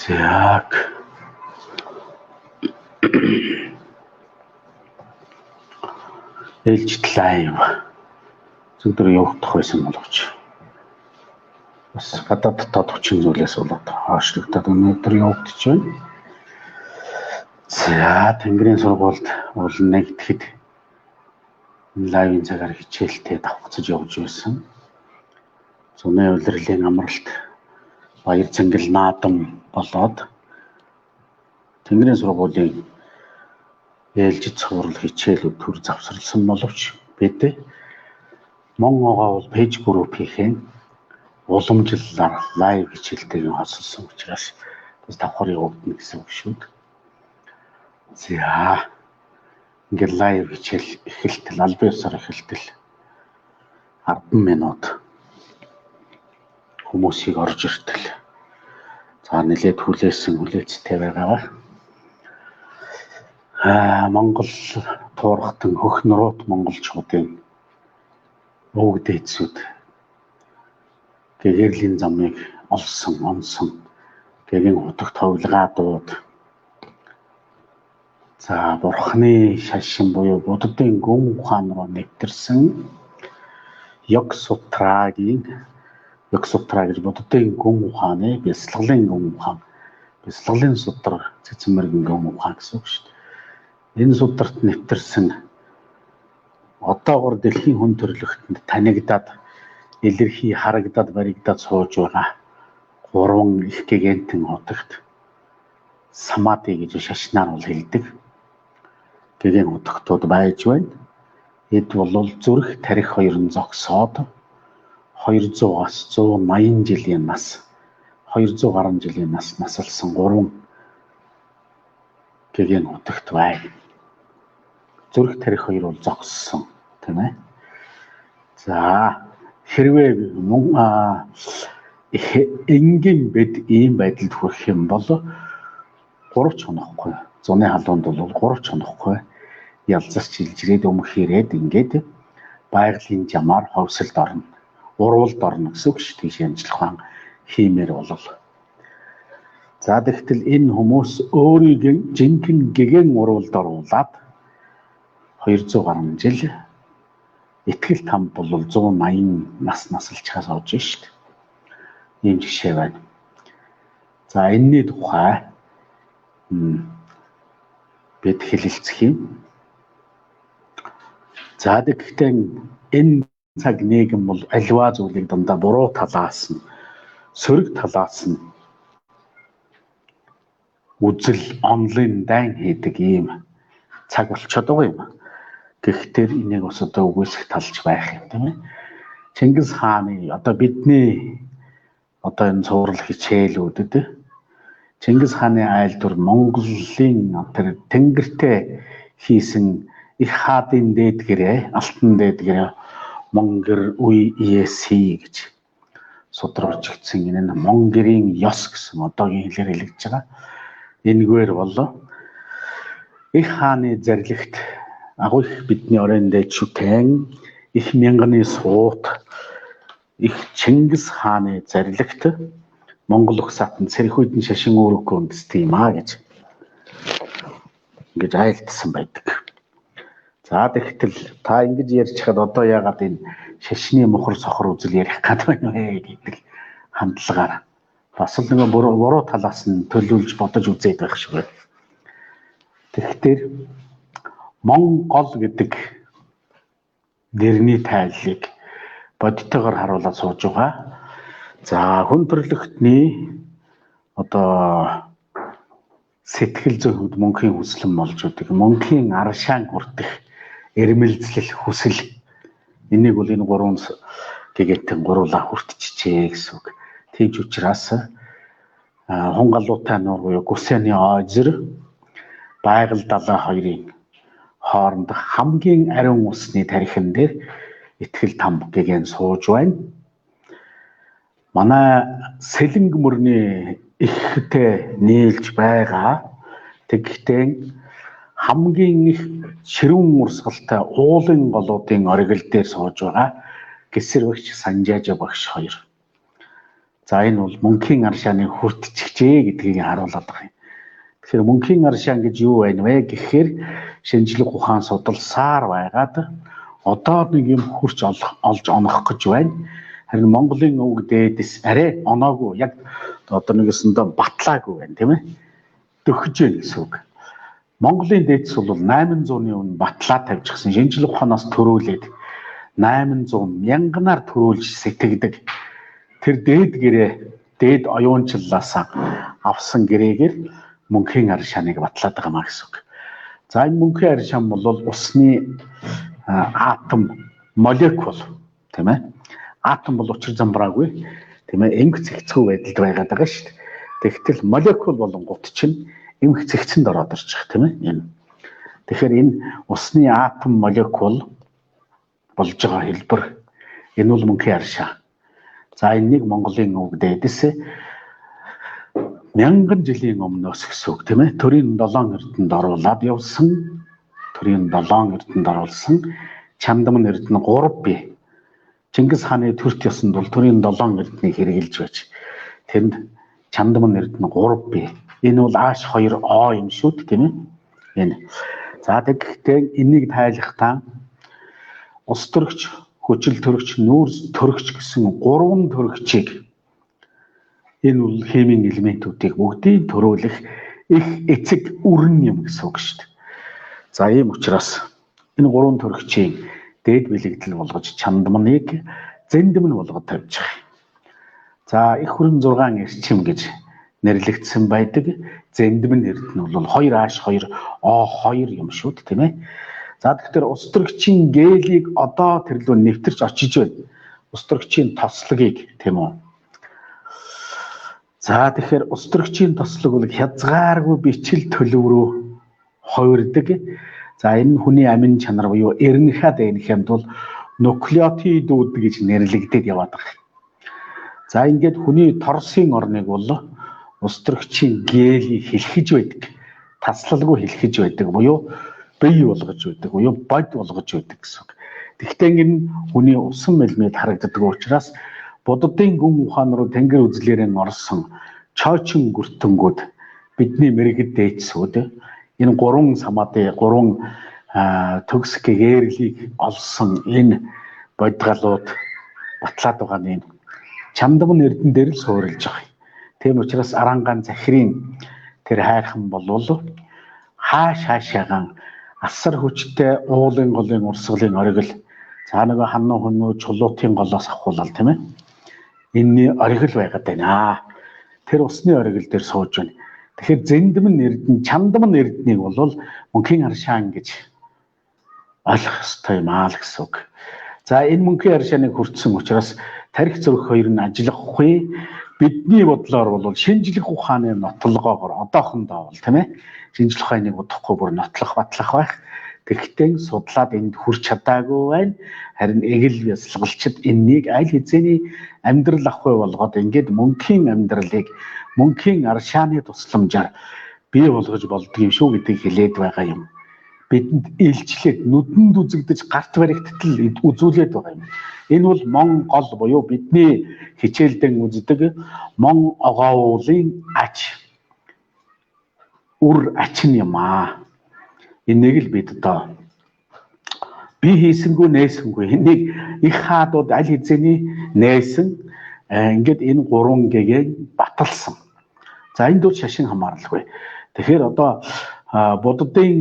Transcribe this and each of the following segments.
Так. Ээлжид лайв зөвдөр явагдах байсан боловч бас гадаад дотоод хүчин зүйлээс болоод хаашлагдаад өнөөдөр явагдаж байна. За Тэнгэрийн сургуульд уулна гэхэд лайвын цагаар хичээлтэй давхцаж явж байсан. Зуны улирлын амралт баяр цэнгэл наадам болоод Тэнгэрийн сургуулийн ээлжид цуврал хичээлүүд төр завсарласан боловч бид Монгоогоо бол пэйж группийн уламжлалаар лайв хичээлтэйг хоцолсон учраас бас давхар явагдана гэсэн үг шүү дээ. За ингээд лайв хичээл эхэлтэл албан ёсоор эхэлтэл 10 минут хүмүүсийг орж иртэл за нэлээд хүлээцтэй байгаа. Монгол туурхтан хөх нурууд монголчуудын өвөг дээдсүүд гэгэрлийн замыг онсон гэгэн утга товлгаадууд за бурхны шашин буюу буддын гүн ухаан руу нэвтэрсэн Йог сутра гэж буддын гүн ухааны бясалгалын гүн ухаан бясалгалын судар цэцмэргэн гүн ухаан гэсэн үг шүү дээ. Энэ сударт нэвтэрсэн одоогор дэлхийн хүн төрөлхтөнд танигдаад илэрхий харагдаад баригдаад сууж байгаа 3 их гэгэнтэн утагт самади гэж шашнаар бол хэлдэг. Гэгэн утагтууд байж байна. Эд бол зүрх тарих хоёрын зогсоод 200-аас 180 жилийн нас 200 гаруй жилийн нас насалсан 3 гэгэн утагт байна. Зүрх тарих хоёр бол зогссон тийм ээ. За хэрвээ энгийн бид ийм байдалд хүрэх юм бол 3 чоноохгүй. Зуны халуунд бол 3 чоноохгүй. Ялзарч илжрээд өмхирээд ингээд байгалийн жамаар ховсолд орно. Урвалд орно гэсэн үг шүү дээ. Шимжлэх хаан хиймээр болов. За тэгтэл энэ хүмүүс өөрийн жинхэнэ гэгэн урвалд оруулаад 200 гаруй жил итгэл там бол 180 нас насалж хаас орж шүү дээ. Ийм жишээ байна. За энэний тухай бид хэлэлцэх юм. За гэхдээ энэ цаг нийгэм бол альва зүйлийг дандаа буруу талаас нь сөрөг талаас нь үзэл онлайн дайн хийдэг ийм цаг болчиход байгаа юм. Гэхдээ энийг бас одоо үгүйсэх талж байх юм тийм ээ. Чингис хааны одоо бидний одоо энэ цуврал хичээлүүдэд Чингис хааны айлдвар Монголын тэр тэнгэртэй хийсэн их хаадын дээдгэрээ алтан дээдгэрээ Монгэр үе ESC гэж судрагчигдсан энэ Монгэрийн ёс гэсэн одоогийн хэлээр хэлэгдэж байгаа. Энэгээр бол их хааны зарилэгт агуу их бидний оройн дээд шүтэн их мянганы суут их Чингис хааны зарилэгт Монгол угсаатан цэрхүүдэн шашин үүрэггүй үндэстэй юм аа гэж ингэж айлтсан байдаг. За тэгтэл та ингэж ярьж хаад одоо яагаад энэ шашны мухар сохор үзэл ярих гэдэг байна вэ гэдэг хандлагаар бас л нэг буруу талаас нь төлөвлөж бодож үзээд байх шиг байна. Тэгэхээр Монгол гэдэг нэрний тайллыг бодитойгоор харуулаад сууж байгаа. За хүн төрлөختний одоо сэтгэл зүйн хувьд мөнхийн хүслэн болж үүдэг. Мөнхийн аршаан хүртэх эрмэлзлэл хүсэл энийг бол энэ 3 гэгэтэн гуруулаа хүртчихжээ гэсэн үг. Тэгж учраас Хунгалуутай нуур буюу Гүсэний озер байгаль далай хоёрын хооронд хамгийн ариун усны тархин дээр итгэл там гэгэн сууж байна. Манай сэлэнг мөрний ихтэй нийлж байгаа. Тэгэхдээ хамгийн их ширүүн урсгалтай уулын голуудын оргил дээр сууж байгаа Гэсэр багш Санжаажа багш хоёр. За энэ бол мөнхийн аршааны хүртчихжээ гэдгийг харуулдаг юм. Тэгэхээр мөнхийн аршаан гэж юу байна вэ гэхээр шинжлэх ухаан судалсаар байгаад одоо нэг юм хурц олж онох гэж байна. Харин Монголын өвөг дээдэс арай оноогүй яг одоо нэгэсэндээ батлаагүй байна тийм ээ. Дөхөж байна гэсэн үг. Монголын дээдэс бол 800-ны өмнө батлаа тавьчихсан шинжлэх ухаанаас төрүүлээд 800 мянганаар төрүүлж сэтгэгдэг. Тэр дээд оюунчлалаас авсан гэрээгээр мөнхийн аршааныг батлаад байгаа маа гэсэн үг. За энэ мөнхийн аршаан бол усны атом молекул тийм ээ. Атом бол учир замбраагүй тийм ээ. Эмх цэгцгүй байдалд байгаад байгаа шүү дээ. Тэгтэл молекул болонгууд чинь эмх цэгцэнд ороод ирж байгаа тийм ээ. Тэгэхээр энэ усны атом молекул болж байгаа хэлбэр энэ бол мөнхийн аршаа. За энэнийг Монголын өвөг дээдэс 1000 жилийн өмнөөс гэсэн үг тийм ээ. Төрийн 7 эрдэнд оруулаад явсан. Төрийн 7 эрдэнд оруулсан Чамдам эрдэнэ 3 бие. Чингис хааны төрт ёсонд бол төрийн 7 эрдэнийг хэрэгжилж байж тэнд Чамдам эрдэнэ 3 бие. Энэ бол ааш 2 о юм шүү дээ тийм ээ. Энэ. За тэгэхдээ энийг тайлахтаа ус төрөгч, хүчил төрөгч, нүүрс төрөгч гэсэн 3 төрөгчийг энэ бол химийн элементүүдийг бүгдийг төрүүлэх их эцэг үрэн юм гэсэн үг шүү дээ. За ийм учраас энэ 3 төрөгчийг дээд бэлэгдэл болгож Чамдамныг зэндэмн болгоод тавьж байгаа. За их хүрэн 6 эрчим гэж нэрлэгдсэн байдаг. Зэндэмн эрдэнэ бол 2H2 O2 юм шүү дээ тийм ээ. За тэгэхээр ус төрөгчийн гээлийг одоо тэрлүү нэвтэрч очиж байна. Ус төрөгчийн тослогийг тийм үү. За тэгэхээр ус төрөгчийн тослог бол хязгааргүй бичил төлөв рүү хувирдаг. За энэ хүний амин чанар буюу РНХ ДНХ-д бол нуклеотидууд гэж нэрлэгдээд яваад байгаа. За ингээд хүний торсын орныг бол ус төрөгчийн гээлийг хэлхэж байдаг. Таслалгүй хэлхэж байдаг буюу бий болгож байдаг буюу бод болгож байдаг гэсэн үг. Тэгэхдээ энэ хүний усан мэлмэд харагддаг учраас буддын гүн ухаан руу тэнгэр үзлээрэн орсон чойчин гүртэнгүүд бидний мэрэгд дээдсүүд энэ 3 самаады 3 төгс гээрлийг олсон энэ бодгалууд батлаад байгаа нь Чамдам эрдэн дээр л суурилж байгаа. Тийм учраас Арангаан захирын тэр хайрхан болвол хаашаагаан асар хүчтэй уулын голын урсгалын оргил цаа нөгөө ханна хүнөө чулуутын голоос авахулал тийм ээ. Энэний оргил байгаад байна. Тэр усны оргил дээр сууж байна. Тэгэхээр зэндэмн эрдэн Чамдам эрднийг бол мөнхийн аршаан гэж ойлгох ёстой юм аа л гэсэн үг. За энэ мөнхийн аршааныг хүртсэн учраас тарих зүрх хоёр нь ажиллахгүй. Бидний бодлоор бол шинжлэх ухааны нотлогоогоор одоохондоо бол тийм ээ. Шинжлэх ухааныг удахгүй бүр нотлох батлах байх. Тэгэхдээ судлаад энд хүрч чадаагүй байна. Харин эгэл бясалгалчид энэнийг аль хэзээний амьдрал авахгүй болгоод ингээд мөнхийн амьдралыг мөнхийн аршааны тусламжаар бий болгож болдгийм шүү гэдгийг хэлээд байгаа юм. Бидэнд илчлээд нүдэнд үзэгдэж гарт баригдтал үзүүлээд байгаа юм. Энэ бол Монгол буюу бидний хичээлдэн үздэг Мон огоолын ач үр ачин юм аа. Энийг л бид одоо би хийсэнгүй нээсэнгүй энийг их хаадууд аль хэзээний нээсэн ингээд энэ 3 гэгээ баталсан. За энд бол шашин хамааралгүй. Тэгэхээр одоо буддын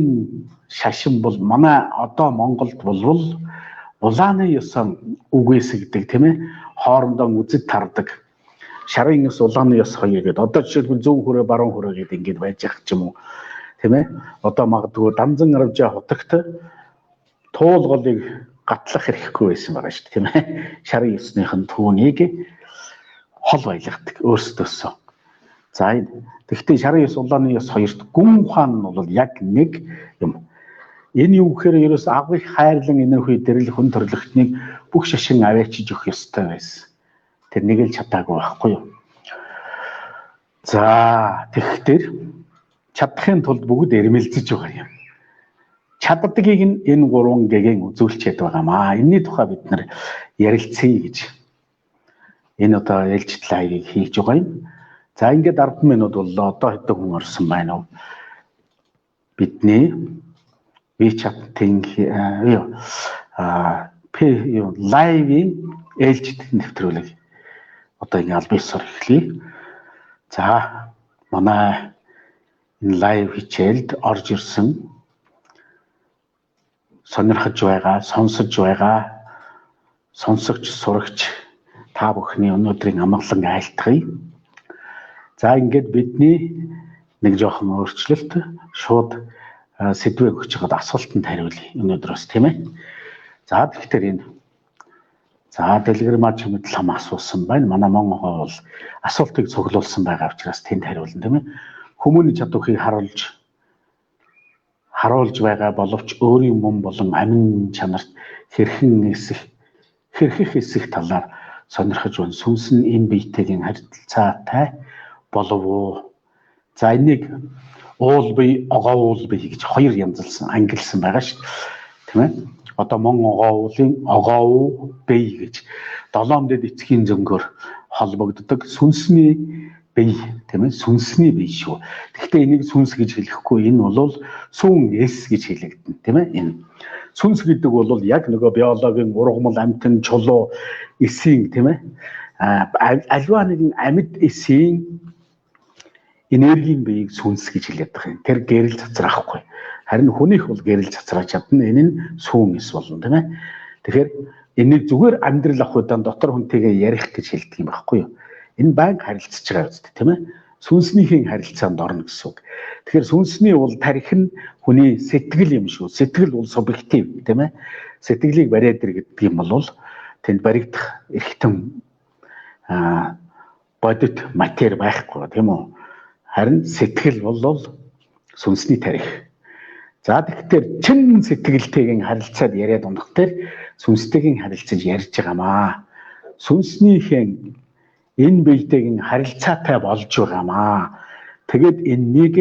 шашин бол манай одоо Монголд болвол улааны ёсон үгүйсгдэг тийм ээ. Хоорондоо үзэд тардаг. Шарын ёс улааны ёс хоёр гэдэг. Одоо жишээлбэл зөв хөрөө баруун хөрөө гэдэг ингээд байж байгаа ч юм уу. Тийм ээ. Одоо магадгүй Дамзан Аравжаа хотогт туул голыг гатлах хэрэггүй байсан байгаа шүү дээ тийм ээ. Шарын ёсныхын түүнийг хол байлгадаг өөрсдөөсөө. За тэгвэл шарын ёс улааны ёс хоёрт гүн ухаан нь бол яг нэг юм. Энэ юу гэхээр ерөөс агыг хайрлан энэрхүү дэрэл хүн төрлөختнийг бүх шашин аваачиж өгөх ёстой байсан. Тэр нэг л чадаагүй байхгүй юу. За тэгэхээр чадахын тулд бүгд эрмэлзэж байгаа юм. чаддгийг нь энэ 3 гэгийн үзүүлчихэд байгаамаа. Энэний тухай бид нар ярилцъя гэж энэ одоо ээлжид лайвыг хийж байгаа юм. За ингээд 10 минут боллоо. Одоо хэдэн хүн орсон байна уу? Бидний WeChat-ийн лайвын ээлжид нэвтрүүлэг одоо ингэ аль биесээр эхлэе. За манай энэ лайв хичээлд орж ирсэн сонирхож байгаа, сонсож байгаа сонсогч, сурагч та бүхний өнөөдрийн амгалан айлтгая. За ингээд бидний нэг жоохон өөрчлөлт шууд сэдвээ өгч байгаад асуултанд хариулъя өнөөдрөөс тийм ээ. За тэгэхээр энэ дэлгэр маж мэд лам асуусан байна. Манай Монгол бол асуултыг цуглуулсан байгаа учраас тэнд хариулна тийм ээ. Хүмүүний чадварыг харуулж байгаа боловч өөрийн мөн болон амин чанарт хэрхэх эсэх талаар сонирхож байна. Сүнс нь энэ биетэйгийн харилцаатай болов уу? За энийг уул бие, огоо уул бие гэж хоёр янзлсан ангилсан байгаа шүү. Тийм ээ. Одоо мон огоо бие гэж 7 дэд эцгийн зөнгөөр холбогддог сүнсний бие тийм ээ. Сүнсний бие шүү. Гэхдээ энийг сүнс гэж хэлэхгүй, энэ бол сүн эс гэж хэлэгдэнэ тийм ээ. Энэ сүнс гэдэг бол яг нөгөө биологийн ургамал, амьтан, чулуу, эсийн тийм ээ. Аливаа нэгэн амьд эсийн энергийн биеийг сүнс гэж хэлээд байгаа юм. Тэр гэрэл цацраахгүй. Харин хүнийх бол гэрэл цацрааж чадна. Энэ нь сүүн эс болно тийм ээ. Тэгэхээр энийг зүгээр амьдрал ах удаан дотор хүнтэйгээ ярих гэж хэлдэг юм байхгүй юу? Энэ байнга харилцаж байгаа үстэй тийм ээ. Сүнснийхээ харилцаанд орно гэсэн үг. Тэгэхээр сүнсний бол тарих нь хүний сэтгэл юм шүү. Сэтгэл бол субъектив тийм ээ. Сэтгэлийг бариад ир гэдэг юм бол тэнд баригдах эрхтэн бодит матери байхгүй тийм үү? Харин сэтгэл бол сүнсний тарих. За тэгэхээр чин сэтгэлтэйгийн харилцаад яриад унах тэр сүнстэйгийн харилцаж ярьж байгаамаа. Сүнснийхэн энэ биетэйгийн харилцаатай болж байгаамаа. Тэгэд энэнийг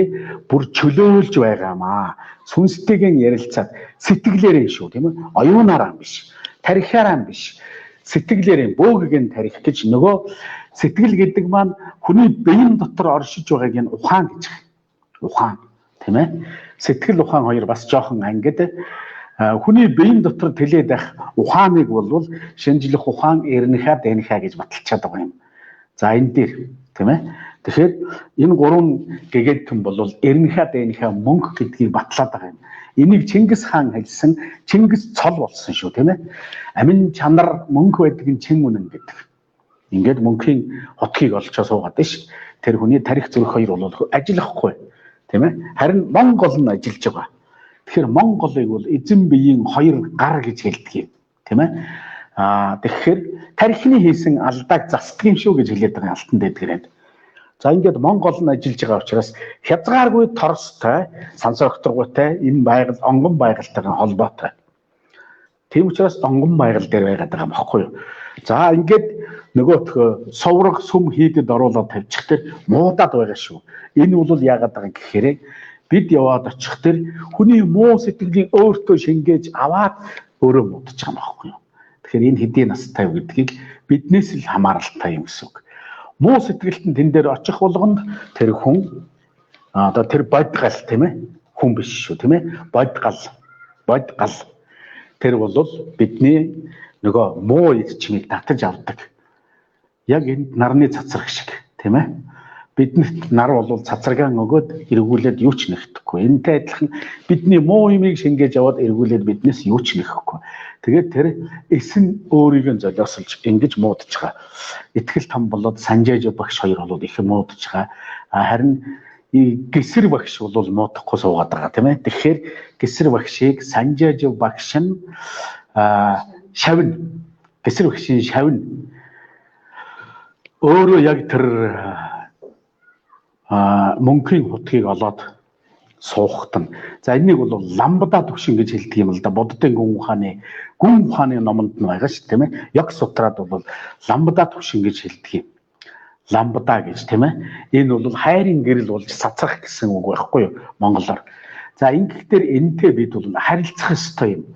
бүр чөлөөлж байгаамаа. Сүнстэйгийн ярилцаад сэтгэлээрээ шүү тийм ээ. Оюунаараа биш, тарихаараа биш. Сэтгэлээрээ бөөггийн тарих гэж нөгөө сэтгэл гэдэг маань хүний биеийн дотор оршиж байгааг нь ухаан гэж. Ухаан тийм ээ. Сэтгэл ухаан хоёр бас жоохон ангид. Хүний биеийн дотор тэлээд байх ухааныг бол шинжлэх ухаан эрнэхэ дэнэхэ гэж баталчаад байгаа юм. За энэ дээр тийм ээ. Тэгэхээр энэ 3 гэгэнтэн бол эрнэхэ дэнэхэ мөнгө гэдгийг батлаад байгаа юм. Энийг Чингис хаан хэлсэн, Чингис цол болсон шүү тийм ээ. Амин чанар мөнгө байдаг нь чин үнэн гэдэг. Ингээд мөнхийн хотгийг олчоо суугаад ш. Тэр хүний тарих зүрх хоёр бол ажиллахгүй тийм ээ. Харин Монгол нь ажиллаж байгаа. Тэгэхээр Монголыг бол эзэн биеийн хоёр гар гэж хэлдэг юм тийм ээ. Тэгэхээр тарихны хийсэн алдааг засдаг юм шүү гэж хэлээд байгаа алтан дэдгэрэнд. За ингээд Монгол нь ажиллаж байгаа учраас хязгааргүй торстой, сансрогторгойтой энэ байгаль онгон байгальтайгаа холбоотой. Тийм учраас онгон байгаль дээр байгаад байгаа юм баггүй юу? За ингээд нөгөөх соврог сүм хийдэд оруулаад тавьчих тэр муудаад байгаа шүү. Энэ бол яагаад байгаа гэхээр бид яваад очих тэр хүний муу сэтгэлийг өөртөө шингээж аваад өөрөө муудаж байгаа юм баггүй юу? Тэгэхээр энэ хэдийн настай гэдгийг биднээс л хамааралтай юм гэсэн үг. Муу сэтгэлтэн тэн дээр очих болгонд тэр хүн одоо тэр бодгал тийм ээ хүн биш шүү тийм ээ бодгал тэр бол бидний нөгөө муу эд чимийг татаж авдаг. Яг энэ нарны цацраг шиг тийм ээ. Биднэрт нар бол цацрагаан өгөөд эргүүлээд юу ч нэхэхгүй. Энэтэй адилхан бидний муу юмыг шингээж аваад эргүүлээд биднээс юу ч нэхэхгүй. Тэгээд тэр эс нь өөрийг нь золиосолж ингэж муудаж байгаа. Итгэл том болоод Санжааж багш хоёр болоод их муудаж байгаа. Харин Гэсэр багш бол муудахгүй суугаад байгаа тийм ээ. Тэгэхээр Гэсэр багшийг Санжааж багш нь шавна. Гэсэр багшийн шавна. Өөрөө яг тэр мөнхийн хутгийг олоод суухтан. За энийг бол ламбада төвшин гэж хэлдэг юм л да. Буддын гүн ухааны номонд нь байгаа шүү тийм ээ. Яг сутраад бол ламбада төвшин гэж хэлдэг юм. Ламбада гэж тийм ээ. Энэ бол хайрын гэрэл болж цацрах гэсэн үг байхгүй юу монголоор. За ингэхдээ энтэй бид бол харилцах ёстой юм.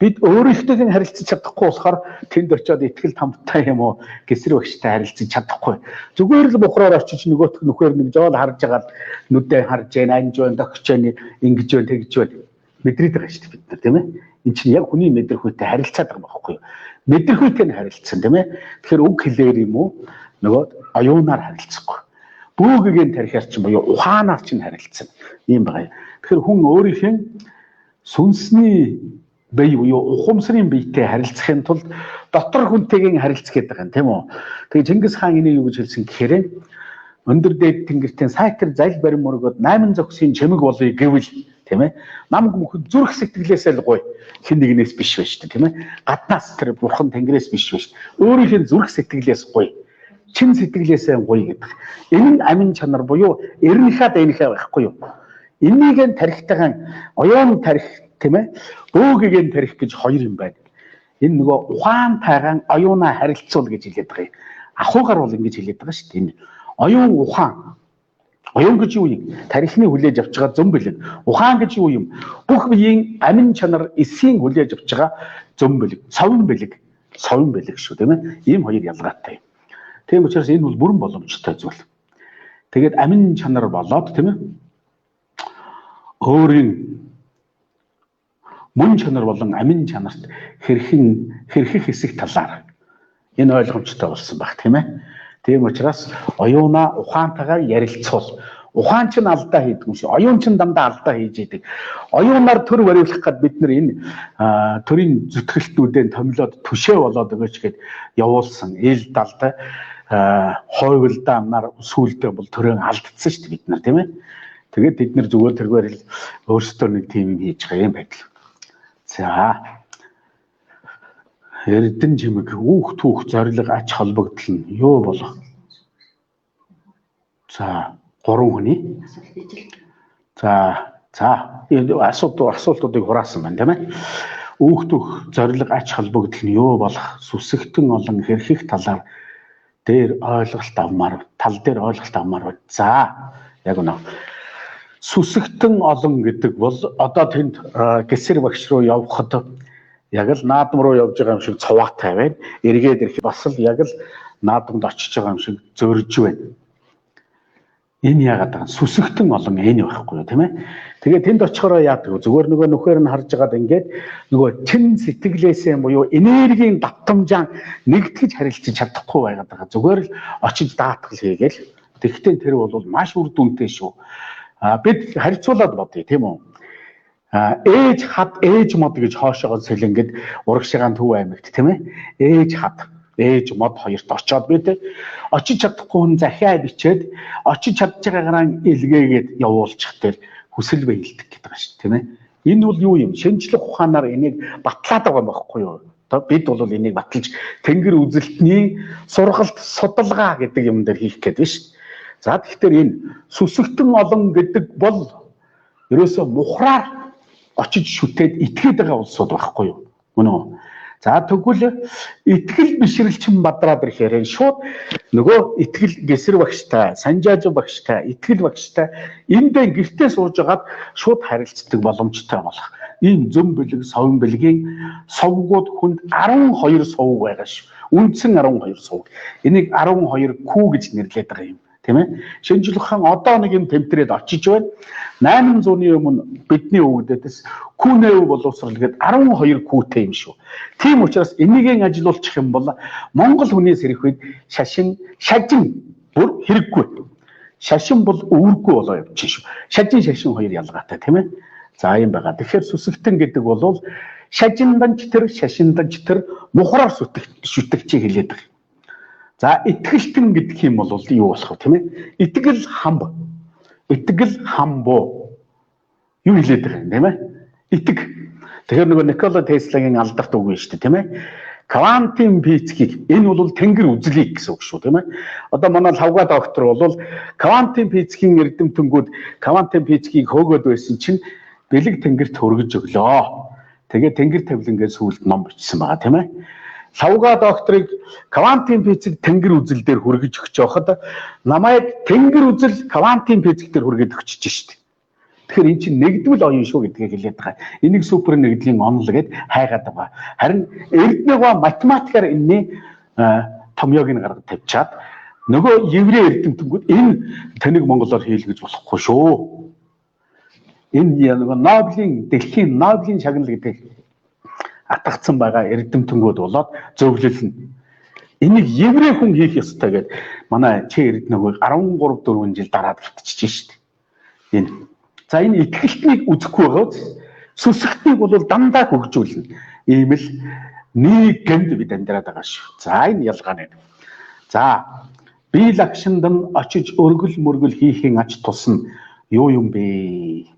Бид өөрийнхтэйг харилцаж чадахгүй болохоор тэнд очиод итгэл тамтай юм уу гэсэр багштай харилцаж чадахгүй. Зүгээр л бухраар очиж нөгөөх нөхөр нэг жоол харж байгаа нүдээ харж байна, анж байна, догч байна, ингэж байна, тэгж байна. Мэдрээд байгаа шүү дээ бид нар тийм ээ. Энд чинь яг хүний мэдрэх үйтэй харилцаад байгаа байхгүй юу? Мэдрэх үйтэй нь харилцсан тийм ээ. Тэгэхээр үг хэлээр юм уу нөгөө оюунаар харилцахгүй. Бөөгийн тарихаар чинь буюу ухаанаар чинь харилцсан юм байна. Тэгэхээр хүн өөрийнхөө сүнсний бие буюу ухамсарын биетэй харилцахын тулд дотор хүнтэйгээ харилцах гэдэг юм тийм үү. Тэгээ Чингис хаан энийг юу гэж хэлсэн гэхээр өндөр дээд тэнгэртийн сайтар зал барим мөргөд 8 зогсын чимэг болъё гэвэл тийм ээ. Намг мөхөд зүрх сэтгэлээсээ л гоё хэн нэгнээс биш байж тээ тийм ээ. Гаднаас тэр бурхан тэнгэрээс биш байж. Өөрийнхөө зүрх сэтгэлээс гоё. Чин сэтгэлээсээ гоё гэдэг. Энэ нь амин чанар буюу эрнийхээ дээнийхээ байхгүй юу. Энийг тарихтайгаа оюун тарих тийм ээ. Бөөгийн тарих гэж хоёр юм байна. Энэ нөгөө ухаантайгаа оюунаа харилцуул гэж хэлээд байгаа юм. Ахуйгаар бол ингэж хэлээд байгаа шүү дээ. Оюун ухаан. Оюун гэж юу юм? Тарихны хүлээж авч байгаа зам бэлэг. Ухаан гэж юу юм? Бүх биеийн амин чанар эсийн хүлээж авч байгаа зам бэлэг. Совин бэлэг. Совин бэлэг шүү тийм ээ. Ийм хоёр ялгаатай юм. Тийм учраас энэ бол бүрэн боломжтой зүйл. Тэгээд амин чанар болоод тийм ээ. Өөрийн мөн чанар болон амин чанарт хэрхэх хэсэг талаар энэ ойлгомжтой болсон баг тийм ээ. Тийм учраас оюунаа ухаантайгаар ярилцуул. Ухаан ч алдаа хийдэг юм шиг, оюун ч дандаа алдаа хийж идэг. Оюунаар төр бариулах гээд бид нар энэ төрийн зүтгэлтнүүдээ томилоод түшээ болоод өгөөч гэд явуулсан. Ил далд хойволдоо нар сүулдэ бол төрөө алдсан шүү дээ бид нар тийм ээ. Тэгээд бид нар зүгээр тэргээр л өөрсдөө нэг тийм юм хийж байгаа юм байдал. За эрдэн чимэг үүх түүх зориг ач холбогдол нь юу болов? За 3 хүний. За асуултуудыг хураасан байна тийм ээ. Үүх түүх зориг ач холбогдол нь юу болох? Сүсэгтэн олон хэрхэх талаар дээр ойлголт авмаар тал дээр ойлголт авмаар байна. За яг үнэ. Сүсэгтэн олон гэдэг бол одоо тэнд гэсэр багш руу явхад яг л наадам руу явж байгаа юм шиг цуваатай байна. Эргээд ирэх бас л яг л наадамд очиж байгаа юм шиг зөрж байна. Энэ яагаад байгаа сүсэгтэн олон энэ байхгүй юу тийм ээ. Тэгээ тэнд очихороо яадаг вэ? Зүгээр нөгөө нөхөр нь харж байгаад ингээд нөгөө чин сэтгэлээсээ буюу энергийн давтамжаа нэгтгэж харилцаж чадахгүй байгаад байгаа. Зүгээр л очиж даатгал хийгээл. Тэгэхдээ тэр бол маш үр дүнтэй шүү. Бид харьцуулаад бодъё тийм үү? Ээж хад ээж мод гэж хоошоогоо сэлэнгэд урагшагаан Төв аймагт тийм ээ. Ээж хад ээж мод хоёрт очиод бид очиж чадахгүй хүн захиа бичээд очиж чадж байгаагаараа илгээгээд явуулчих тэр хүсэл баялдаг гэдэг байгаа шүү тийм ээ. Энэ бол юу юм? Шинжлэх ухаанаар энийг батлаад байгаа юм байхгүй юу? Бид бол энийг баталж тэнгэр үзэлтний сургалт судалгаа гэдэг юм дээр хийх гээд биш. За тэгэхээр энэ сүсэгтэн олон гэдэг бол ерөөсөө мухраар очиж шүтээд итгээд байгаа улсууд байхгүй юу? Мөн үү? За тэгвэл итгэл бишрэлчин бадраад ирэхээр шууд нөгөө итгэл гэсэр багштай, санжааж багштай, итгэл багштай эндээ гэртээ сууж агаад шууд харилцдаг боломжтой болох. Ийм зөм бэлэг, совин бэлгийн совгууд хүнд 12 совг байгаа шүү. Үндсэн 12 совг. Энийг 12 күү гэж нэрлэдэг байгаа юм. Тийм ээ. Шинжлэх ухаан одоо нэг юм тэмдрээд очиж байна. 800-ны өмнө бидний өвгдөдөөс күүнэв боловсрал гэдэг 12 күүтэй юм шүү. Тийм учраас энийгээ ажилуулчих юм бол Монгол хүнээс ирэх үед шашин бүр хэрэггүй. Шашин бол өвөргүй болоо явчих шүү. Шашин хоёр ялгаатай тийм ээ. За юм байгаа. Тэгэхээр сүсэгтэн гэдэг бол шажинданч тэр шашинданч тэр мухраар шүтэгчийг хэлээд байгаа. За итгэлтэн гэдэг юм бол юу болох вэ тийм ээ? Итгэл хамбуу. Юу хэлээд байгаа юм тийм ээ? Итг. Тэгэхээр нөгөө Никола Теслагийн алдарт үг нь шүү дээ тийм ээ? Квантын физикийг энэ бол тэнгэр үзлийг гэсэн үг шүү тийм ээ? Одоо манай лавга доктор бол квантын физикийн эрдэмтнгүүд квантын физикийг хөөгөөд байсан чинь бэлэг тэнгэрт хөргөж өглөө. Тэгээ тэнгэр тавилангийн сүлд ном бичсэн байгаа тийм ээ? Лавга докторыг квантын физик тэнгэр үзэл дээр хүргэж өгч явахад намайг тэнгэр үзэл квантын физик дээр хүргээд өгчөж штеп. Тэгэхээр эн чинь нэгдвэл оюун шүү гэдгийг хэлээд байгаа. Энийг супер нэгдлийн онол гэд хайгаад байгаа. Харин эрдэнэгаа математикаар энэний томьёог нь гаргаж тавьчаад нөгөө еврей эрдэмтгүүд энэ таныг монголоор хийлгэж болохгүй шүү. Энэ Нобелийн дэлхийн Нобелийн шагнал гэдэг атгацсан байгаа эрдэмтгүүд болоод зөвлөлнө. Энийг еврей хүн хийх ёстой гэд манай чи эрдэнэгүй 13-4 жил дараад гэтчихэж шít. Энэ. За энэ итгэлтнийг үзэхгүй байгаад сүсгтнийг бол дандаа хөгжүүлнэ. Ийм л нэг гэмд бид амьдраад байгаа шүү. За энэ ялгааны. За бие лагшиндан очиж өргөл мөргөл хийхин ач тус нь юу юм бэ?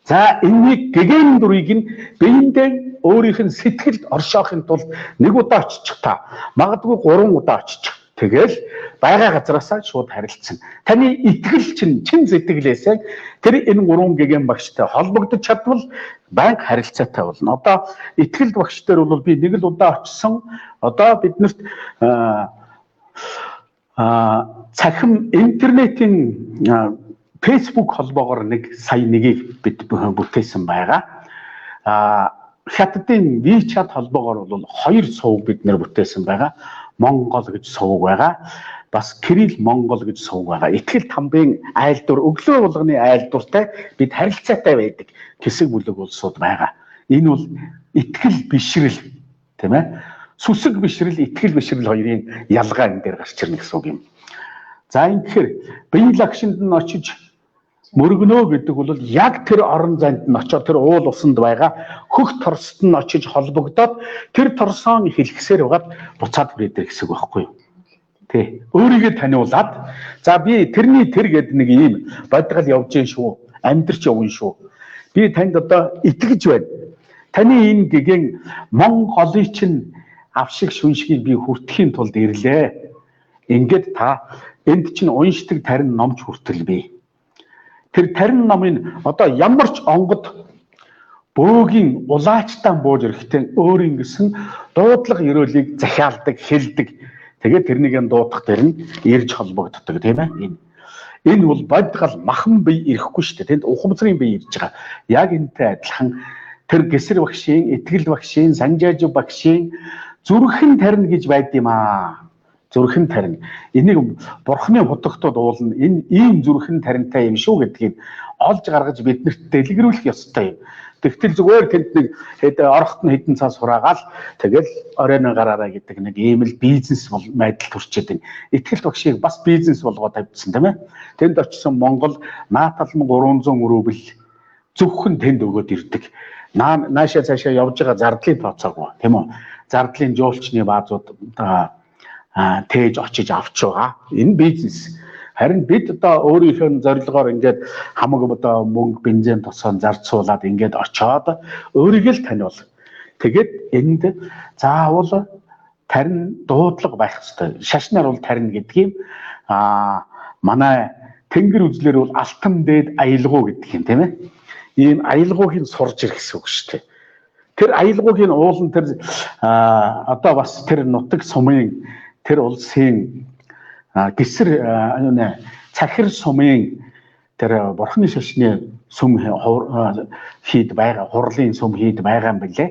За энэний гэгэн дүрийг нь биендээ өөрийнх нь сэтгэлд оршоохын тулд нэг удаа очих та магадгүй 3 удаа очих. Тэгэл байгаа газараасаа шууд харилцсан. Таны итгэл чин сэтгэлээсээ тэр энэ 3 гэгэн багштай холбогдож чадвал банк харилцаатай болно. Одоо итгэл багш дээр бол би нэг л удаа очсон. Одоо биднэрт цахим интернетийн Facebook холбоогоор нэг сая нэгийг бид бүтээсэн байгаа. Хятадын WeChat холбоогоор бол 2 сувг бид нэр бүтээсэн байгаа. Монгол гэж сувг байгаа. Бас Кирилл Монгол гэж сувг байгаа. Итгэл тамбын айлдвар өглөө болгоны айлдвартай бид харилцаатай байдаг хэсэг бүлэг улсууд байгаа. Энэ бол итгэл бишрэл тийм ээ. Сүсэг бишрэл, итгэл бишрэл хоёрын ялгаа энэ дээр гарч ирнэ гэсэн үг юм. За ингэхээр бие лагшинд нь очиж мөргөнөө гэдэг бол яг тэр орон зайд нь очоод тэр уул усанд байгаа хөх торсод нь очиж холбогдоод тэр торсоон хэлхсээр угаад буцаад хүрээд ирэх гэсэн үг байхгүй юу? Тэ. Өөрийгөө таниулаад за би тэрний тэр гэдэг нэг ийм бодгал явж гин шүү. Амьдрч явна шүү. Би танд одоо итгэж байна. Таны энэ гэгэн Монголын чинь авшиг шүншгийг би хүртэхийн тулд ирлээ. Ингээд та энд чинь уншдаг тарин номч хүртэл бий. Тэр тарин номын одоо ямар ч онгод бөөгийн улаачтан бууж ирэхдээ өөрийн гэсэн дуудлага ерөөлийг захиалдаг, хэлдэг. Тэгээд тэрнийг дуудах дээр нь ирж холбогддог тийм ээ. Энэ бол бодгал махан бие ирэхгүй шүү дээ. Тэнд ухамсарын бие ирж байгаа. Яг энэтэй адилхан тэр гэсэр багшийн, итгэл багшийн, санжаажив багшийн зүрхэн тарин гэж байд юм аа. Зүрхэн тарин. Энийг бурхны хутагтууд уулна. Энэ ийм зүрхэн таринтай юм шүү гэдгийг олж гаргаж биднэрт дэлгэрүүлэх ёстой юм. Тэгтэл зүгээр тэнд нэг орохт нь хэдэн цаас сураагаал тэгэл оройн гараараа гэдэг нэг ийм л бизнес бол майдал төрчээд байна. Итгэл багшийг бас бизнес болгоод тавьдсан тийм ээ. Тэнд очисон Монгол нааталм 300 рубль зөвхөн тэнд өгөөд ирдэг. Наашаа цаашаа явж байгаа зардлын тооцоогүй тийм үү? Зардлын жуулчны баазууд тээж очиж авч байгаа. Энэ бизнес. Харин бид одоо өөрийнхөө зорилгоор ингээд хамаг одоо мөнгө бензин тосоон зарцуулаад ингээд очоод өөрийгөө л таниул. Тэгээд энд заавал тарин дуудлага байх хэрэгтэй. Шашнаар бол тарин гэдгийг манай тэнгэр үзлэр бол алтан дээд аялгау гэдэг юм тийм ээ. Ийм аялгауг нь сурж ирэх гэсэн үг шүү дээ. Тэр аялгаугийн уулан тэр одоо бас тэр нутаг сумын тэр улсын гэсэр цахир сумын тэр бурхны шашны сүм хийд байгаа, хурлын сүм хийд байгаа юм билээ.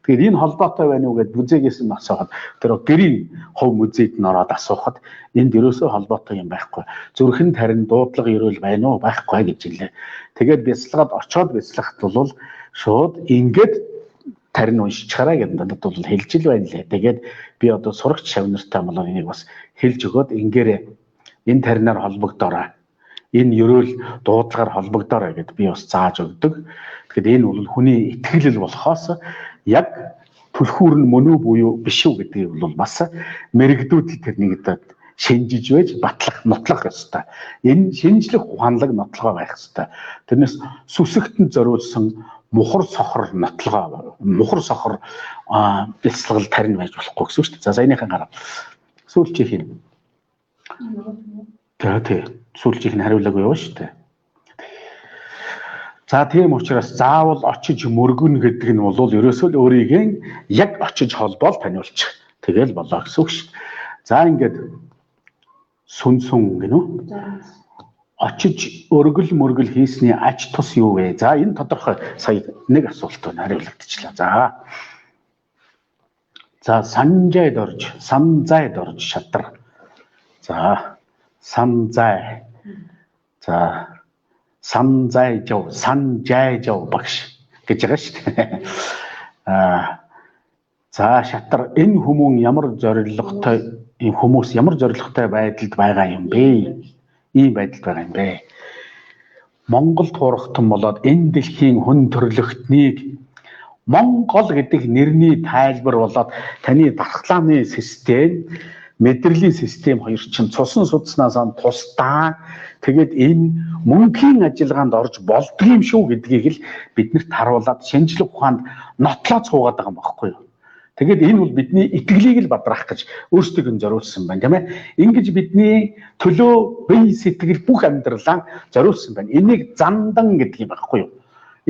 Тэгэхээр энэ холбоотой байна уу гэд музейгээс нь асуухад тэр гэрийн хов музейд нь ороод асуухад энд ерөөсөө холбоотой юм байхгүй. Зүрхэн тарин дуудлага ерөөл байна уу байхгүй гэж хэлээ. Тэгээд бяцлагад очоод бяцлагт бол шууд ингээд тарин уншичаараа гэдэг надад бол хэлж ил байна лээ. Тэгээд би одоо сурагч шавнартай болоо энийг бас хэлж өгөөд ингээрээ энэ таринаар холбогдоорой. Энэ ерөөл дуудлагаар холбогдоорой гэд би бас зааж өгдөг. Тэгэхээр энэ бол хүний итгэлэл болохоос яг түлхүүр нь мөн үү буюу биш үү гэдгийг бол бас мэрэгдүүд тэрнийг шинжиж байж батлах, нотлох ёстой. Энэ шинжлэх ухаанлаг нотлогоо байх ёстой. Тэрнээс сүсэгтэнд зориулсан мухар сохор нотлогоо, мухар сохор бэлсгэл тарин байж болохгүй гэсэн шүү дээ. За саяныхан гараа. Сүүлчийнх нь. Тэгээ сүүлчийнх нь хариулаагүй яваа шүү дээ. За тийм учраас заавал очиж мөргөн гэдэг нь бол ерөөсөө л өөрийгөө яг очиж холбоол таниулчих. Тэгэл болоо гэсэн үг шүү дээ. За ингээд сүн гэнэ үү? очиж өргөл мөргөл хийсний ач тус юу вэ? За энэ тодорхой сая нэг асуулт байна, хариулагдчихлаа. За санжайд орж шатар. За санжай. За санжайжав багш гэж байгаа шүү дээ. За шатар энэ хүмүүс ямар зорилготой байдалд байгаа юм бэ? Ийм байдалд байгаа юм бэ? Монгол туурхтан болоод энэ дэлхийн хүн төрлөختнийг Монгол гэдэг нэрний тайлбар болоод таны дархлааны систем, мэдрэлийн систем хоёр чинь цусан судснаас тусдаа тэгээд энэ мөнхийн ажиллагаанд орж болдго юм шүү гэдгийг л биднэрт харуулад шинжлэх ухаанд нотлоо цуугаад байгаа юм багхгүй юу? Тэгээд энэ бол бидний итгэлийг л бадраах гэж өөрсдөө нь зориулсан байна, тийм ээ. Ингэж бидний төлөө бие сэтгэл бүх амьдралаа зориулсан байна. Энийг зандан гэдэг юм багхгүй юу?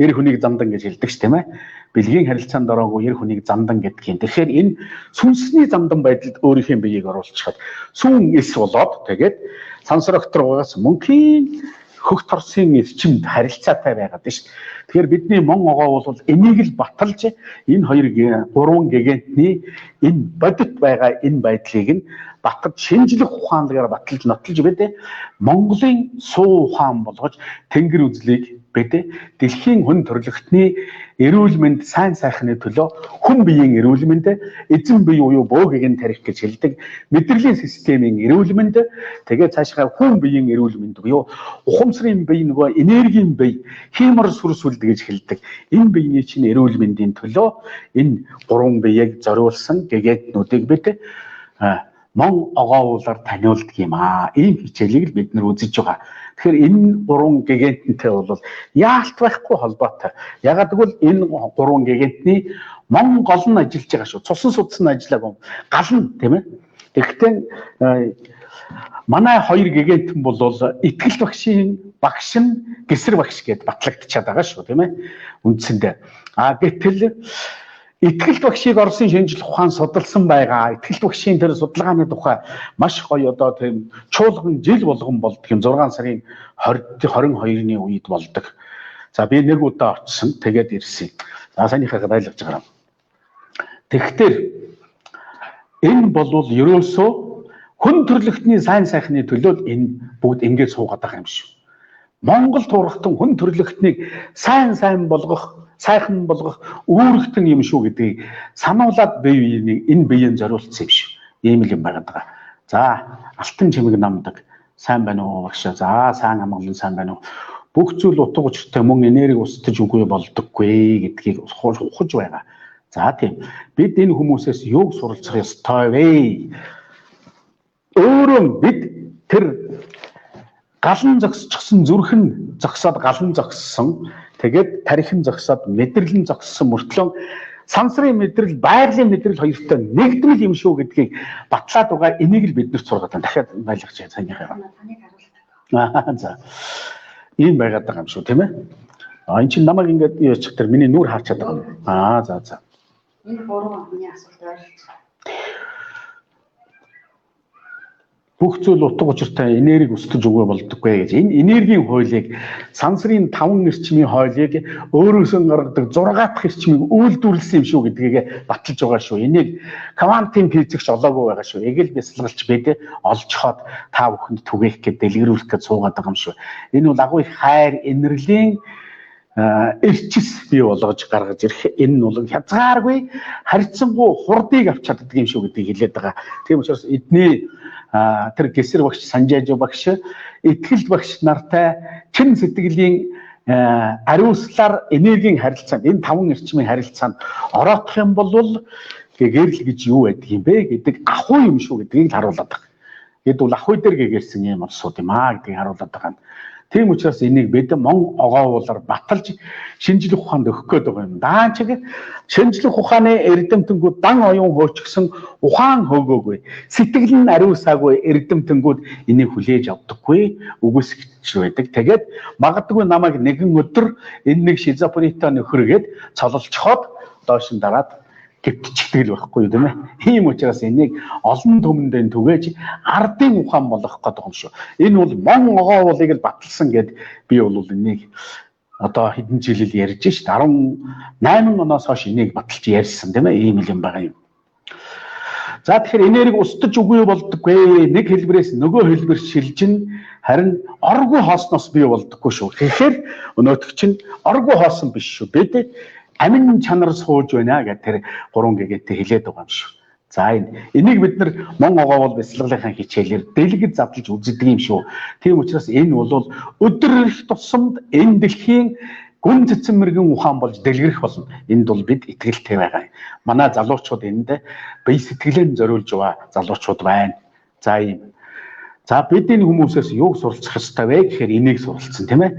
Эр хүнийг зандан гэж хэлдэг ш, тийм ээ. Бэлгийн харилцаанд ороогүй эр хүнийг зандан гэдэг юм. Тэгэхээр энэ сүнсний зандан байдалд өөрийнхөө биеийг оруулчихад сүүн эс болоод тэгээд сансрогторгоос мөнхийн хөх торсын эрчимд харилцаатай байгаад шүү дээ. Тэгэхээр бидний мон огоо бол энийг л баталж энэ гурван гигантны энэ бодит байгаа энэ байдлыг нь баталж шинжлэх ухаангаар баталж нотолж бидэ Монголын суу ухаан болгож тэнгэр үзлийг бидэ дэлхийн хүн төрлөختний эрүүл мэнд сайн сайхны төлөө хүн биеийн эрүүл мэнд эзэн бие буюу бөөгийг нь тарих гэж хэлдэг мэдрэлийн системийн эрүүл мэнд тэгээд цаашгаа хүн биеийн эрүүл мэнд буюу ухамсарын бие нөгөө энергийн бие хиймар сүрс үлд гэж хэлдэг энэ биений чинь эрүүл мэндийн төлөө энэ гурван биеийг зориулсан гэгэтнүүдийг бид мон огоолоор таниулдаг юм аа. Ийм хичээлийг л бид нар үзэж байгаа. Тэгэхээр энэ гурван гиганттай бол яалт байхгүй холбоотой. Ягаад гэвэл энэ гурван гигантны мон гол нь ажиллаж байгаа шүү. Цусан судсан ажиллаагүй гал нь тийм ээ. Тэгэхдээ манай хоёр гигантэн бол итгэл багш нь гэсэр багш гэд батлагдчихад байгаа шүү тийм ээ. Үндсэндээ. Гэтэл итгэл багшийг Оросын шинжлэх ухаан судалсан байгаа. Итгэл багшийн тэр судалгааны тухай маш гоё одоо тийм чуулган жил болгон болдог юм 6 сарын 22-ны үед болдог. За би нэг удаа очсон. Тэгээд ирсэн. За санийхаа байлгаж байгаа юм. Тэгэхээр энэ бол ерөөсөө хүн төрлөختний сайн сайхны төлөө энэ бүгд ингэж суугаад байгаа юм шүү. Монгол туурхтан хүн төрлөختнийг сайн болгох сайхан болгох үүрэгтэн юм шүү гэдгийг сануулад бие энэ биеийн зориулсан юм шүү. Ийм л юм байгаа. За алтан чимэг намдаг сайн байна уу багш? За сайн амгалан сайн байна уу? Бүх зүйл утга учиртай мөн энерги устж үгүй болдоггүй гэдгийг ухаж байгаа. За тийм. Бид энэ хүмүүсээс юуг суралцах ёстой вэ? Өөрөө бид тэр галан зогсчихсон зүрхэн зогсоод галан зогссон тэгээд тарихын зогсоод мэдрэлэн зогссон мөртлөө сансрын мэдрэл байгалийн мэдрэл хоёртой нэгдмэл юм шүү гэдгийг батлаад байгаа энийг л бид нарт сургаад байна. Дахиад байлгах чинь санийхаа. За. Ийм байгаад байгаа юм шүү тийм ээ. Энэ чинь намайг ингээд яачих тэр миний нүур харчаад байгаа. За. Энэ 3 оны асуулт ойлголцоо. Бүх зүйл утга учиртай энерги өсгөж өгөө болдоггүй гэж. Энэ энергийн хуулийг сансрын 5 эрчмийн хуулийг өөрөөсөө гаргадаг 6 дахь эрчмийг үйлдвэрлэсэн юм шүү гэдгийг баталж байгаа шүү. Энийг квантын физикч олоогүй байгаа шүү. Эгэл бясалгалч бид олж хоод та бүхэнд түгээх гэж дэлгэрүүлэх гэж суугаад байгаа юм шүү. Энэ бол агуу их хайр инэрлийн эрчис бий болгож гаргаж ирэх энэ нь бол хязгааргүй харьцангуй хурдыг авч чаддаг юм шүү гэдгийг хэлээд байгаа. Тийм учраас эдний тэр гэсэр багш санжаажи багш итгэл багш нартай чин сэтгэлийн ариуслаар энергийн харилцаанд энэ 5 эрчмийн харилцаанд ороодох юм бол гэгэрл гэж юу байдаг юм бэ гэдэг ахуй юм шүү гэдгийг харуулдаг. Гэд бол ахуй дээр гэгэрсэн юм олсууд юм аа гэдгийг харуулдаг байгаа. Тийм учраас энийг бид мон огоовуулаар баталж шинжлэх ухаанд өгөх гээд байгаа юм. Даан чиг шинжлэх ухааны эрдэмтэнгүүд дан оюун хөөчгсөн ухаан хөөгөөгүй. Сэтгэл нь ариусаагүй эрдэмтэнгүүд энийг хүлээж авдаггүй, үгүйсгэж байдаг. Тэгээд магадгүй намайг нэгэн өдөр энэ нэг шизофренитой нөхөргээд цололцоход доош нь дараад хэвтчихдэг л байхгүй юу тийм ээ. Ийм учраас энийг олон түмэндээ түгээж ардын ухаан болгох гэдэг юм шүү. Энэ бол мон огоо уулыг л баталсан гэд би бол энийг одоо хэдэн жилэл ярьж шít 18 оноос хойш энийг баталж ярьсан тийм ээ. Ийм юм байгаа юм. За тэгэхээр энерги устдаж үгүй болдоггүй. Нэг хэлбэрээс нөгөө хэлбэр шилжин харин оргүй хоосноос бий болдоггүй шүү. Тэгэхээр өнөөдөр чинь оргүй хоосон биш шүү. Бид амин чанар сууж байна гэдэг тэр 3G-тэй хэлээд байгаа юм шүү. За энийг бид нар мон огоовол бяцлаглалын хичээлээр дэлгэд задлж үздэг юм шүү. Тийм учраас энэ бол өдөр их тусамд энэ дэлхийн гүн цэцэн мэрэгэн ухаан болж дэлгэрэх болно. Энд бол бид итгэлтэй байгаа. Манай залуучууд энд бие сэтгэлээ зориулж байгаа залуучууд байна. За ийм. За бид энэ хүмүүсээс юу суралцах ёстой вэ гэхээр энийг суралцсан тийм ээ.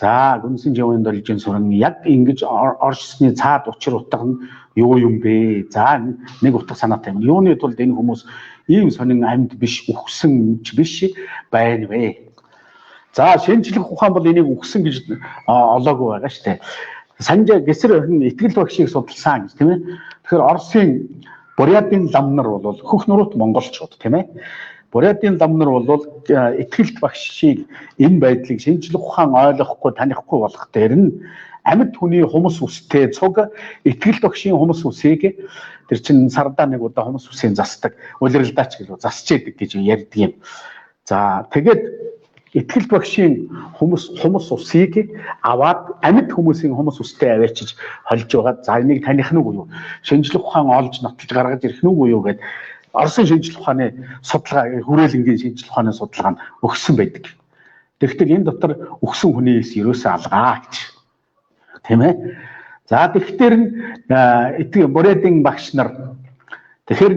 За гүнсэн живын должин суран яг ингэж оршсны цаад учир утга нь юу юм бэ? За нэг утга санаатай юм. Юуны тулд энэ хүмүүс ийм сонин амьд биш, үхсэн биш байна вэ? За шинжлэх ухаан бол энийг үхсэн гэж олоогүй байгаа шүү дээ. Санжаа гэсэр охин итгэл багшийг судалсан гэж тийм ээ. Тэгэхээр Оросын Бурятын лам нар бол хөх нуруут монголчууд тийм ээ. Бурятын лам нар бол итгэл багшийг энэ байдлыг шинжлэх ухаан ойлгохгүй танихгүй болох дээр нь амьд хүний хумс үстэй цуг итгэл багшийн хумс үсийг тэр чин сардаа нэг удаа хумс үсийн засдаг улиралдаач гэлөө засч яадаг гэж ярьдаг юм. За тэгээд итгэл багшийн хумс усыг аваад амьд хүмүүсийн хумс устэй аваачиж холж байгаа. За энийг таних нь үгүй юу? Шинжлэх ухаан олж нотолж гаргаж ирэх нь үгүй юу гэд Оросын шинжлэх ухааны судалгаа, хүрээлэнгийн шинжлэх ухааны судалгаа нь өгсөн байдаг. Тэгэхдээ энэ дотор өгсөн хүнээс ерөөсөө алгаа гэж. Тийм ээ. За тэгэхээр Бурятын багш нар тэгэхээр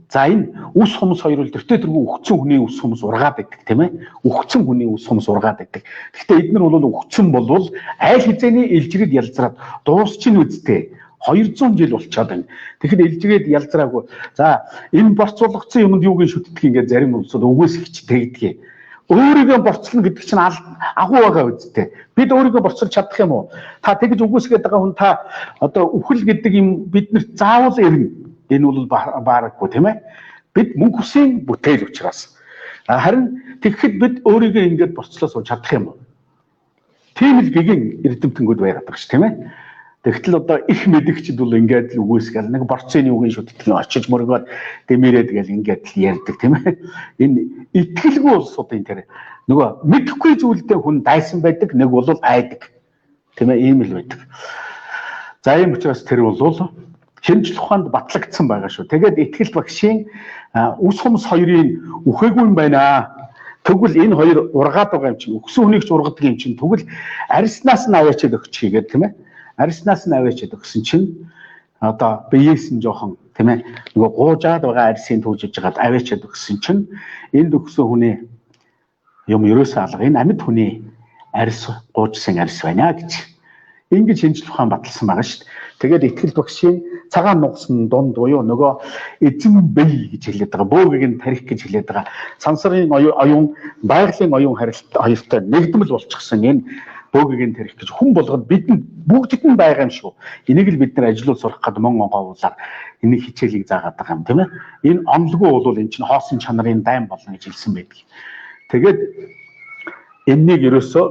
за энэ ус хумс хоёр л дэвтэ тэргүй өгцөн хүний ус хумс ургаад байдаг тийм ээ. Өгцөн хүний ус хумс ургаад байдаг. Гэхдээ эдгээр бол өгцөн болвол айл хизээний илжирэд ялзраад дуусчин үсттэй 200 жил болчиход байна. Тэгэхээр илжирээд ялзраагүй. За энэ борцуулгацсан юмд юуг нь шүтдэг ингээд зарим улсууд өгөөсгч тэгдэг. Өөрийгөө борцолно гэдэг чинь агуу байгаа үсттэй. Бид өөрийгөө борцолж чадах юм уу? Та тэгж өгөөсгээд байгаа хүн та одоо үхэл гэдэг юм биднэрт заавал ирнэ. Энэ бол баарахгүй тийм ээ. Бид мөнгө хүсийн бүтээл учраас. Харин тэгэхэд бид өөрийгөө ингэж борцлоо сууж чадах юм уу? Тийм л гэгэн эрдэмтэнгүүд байгаад байгаа ш тийм ээ. Тэгтэл одоо их мэдгчд бол ингээд л үгүйсгээл нэг борцын үгийн шүтдэг очиж мөргөөд дэмэрээд гэл ингээд л ярьдаг тийм ээ. Энэ итгэлгүй улсуудын тэр нөгөө мэдхгүй зүйлдээ хүн дайсан байдаг, нэг бол айдаг. Тийм ээ, ийм л байдаг. За ийм учраас тэр бол шинжлэх ухаанд батлагдсан байгаа шүү. Тэгээд итгэл багшийн ус хумс хоёрын үхээгүй юм байна. Тэгвэл энэ хоёр ургаад байгаа юм чинь өгсөн хүнийг ч ургадаг юм чинь тэгвэл арьснаас нь аваачаад өгч хийгээд тийм ээ. Арьснаас нь аваачаад өгсөн чинь одоо биеэс нь жоохон тийм ээ нөгөө гуужаад байгаа арьсыг түүжиж хагаад аваачаад өгсөн чинь энд өгсөн хүний юм ерөөсөө алга. Энэ амьд хүний арьс гуужсан арьс байна гэж. Ингэж шинжлэх ухаан баталсан байгаа шүү дээ. Тэгээд итгэл багшийн цагаан нугсан дунд буюу нөгөө эзэн бие гэж хэлээд байгаа. Бөөгийг нь тарих гэж хэлээд байгаа. Сансрын оюун, байгалийн оюун хоёртой нэгдмэл болчихсон энэ бөөгийг нь тарих гэж хүн болгоод бидэнд бүгдд нь байгаа юм шүү. Энийг л бид нар ажиллуулж сурах гэдэг мон оговуулаар энийг хичээлийг заагаад байгаа юм тийм ээ. Энэ онлгүй бол энэ чинь хоосон чанарын дайм болно гэж хэлсэн байдаг. Тэгээд энэнийг ерөөсөө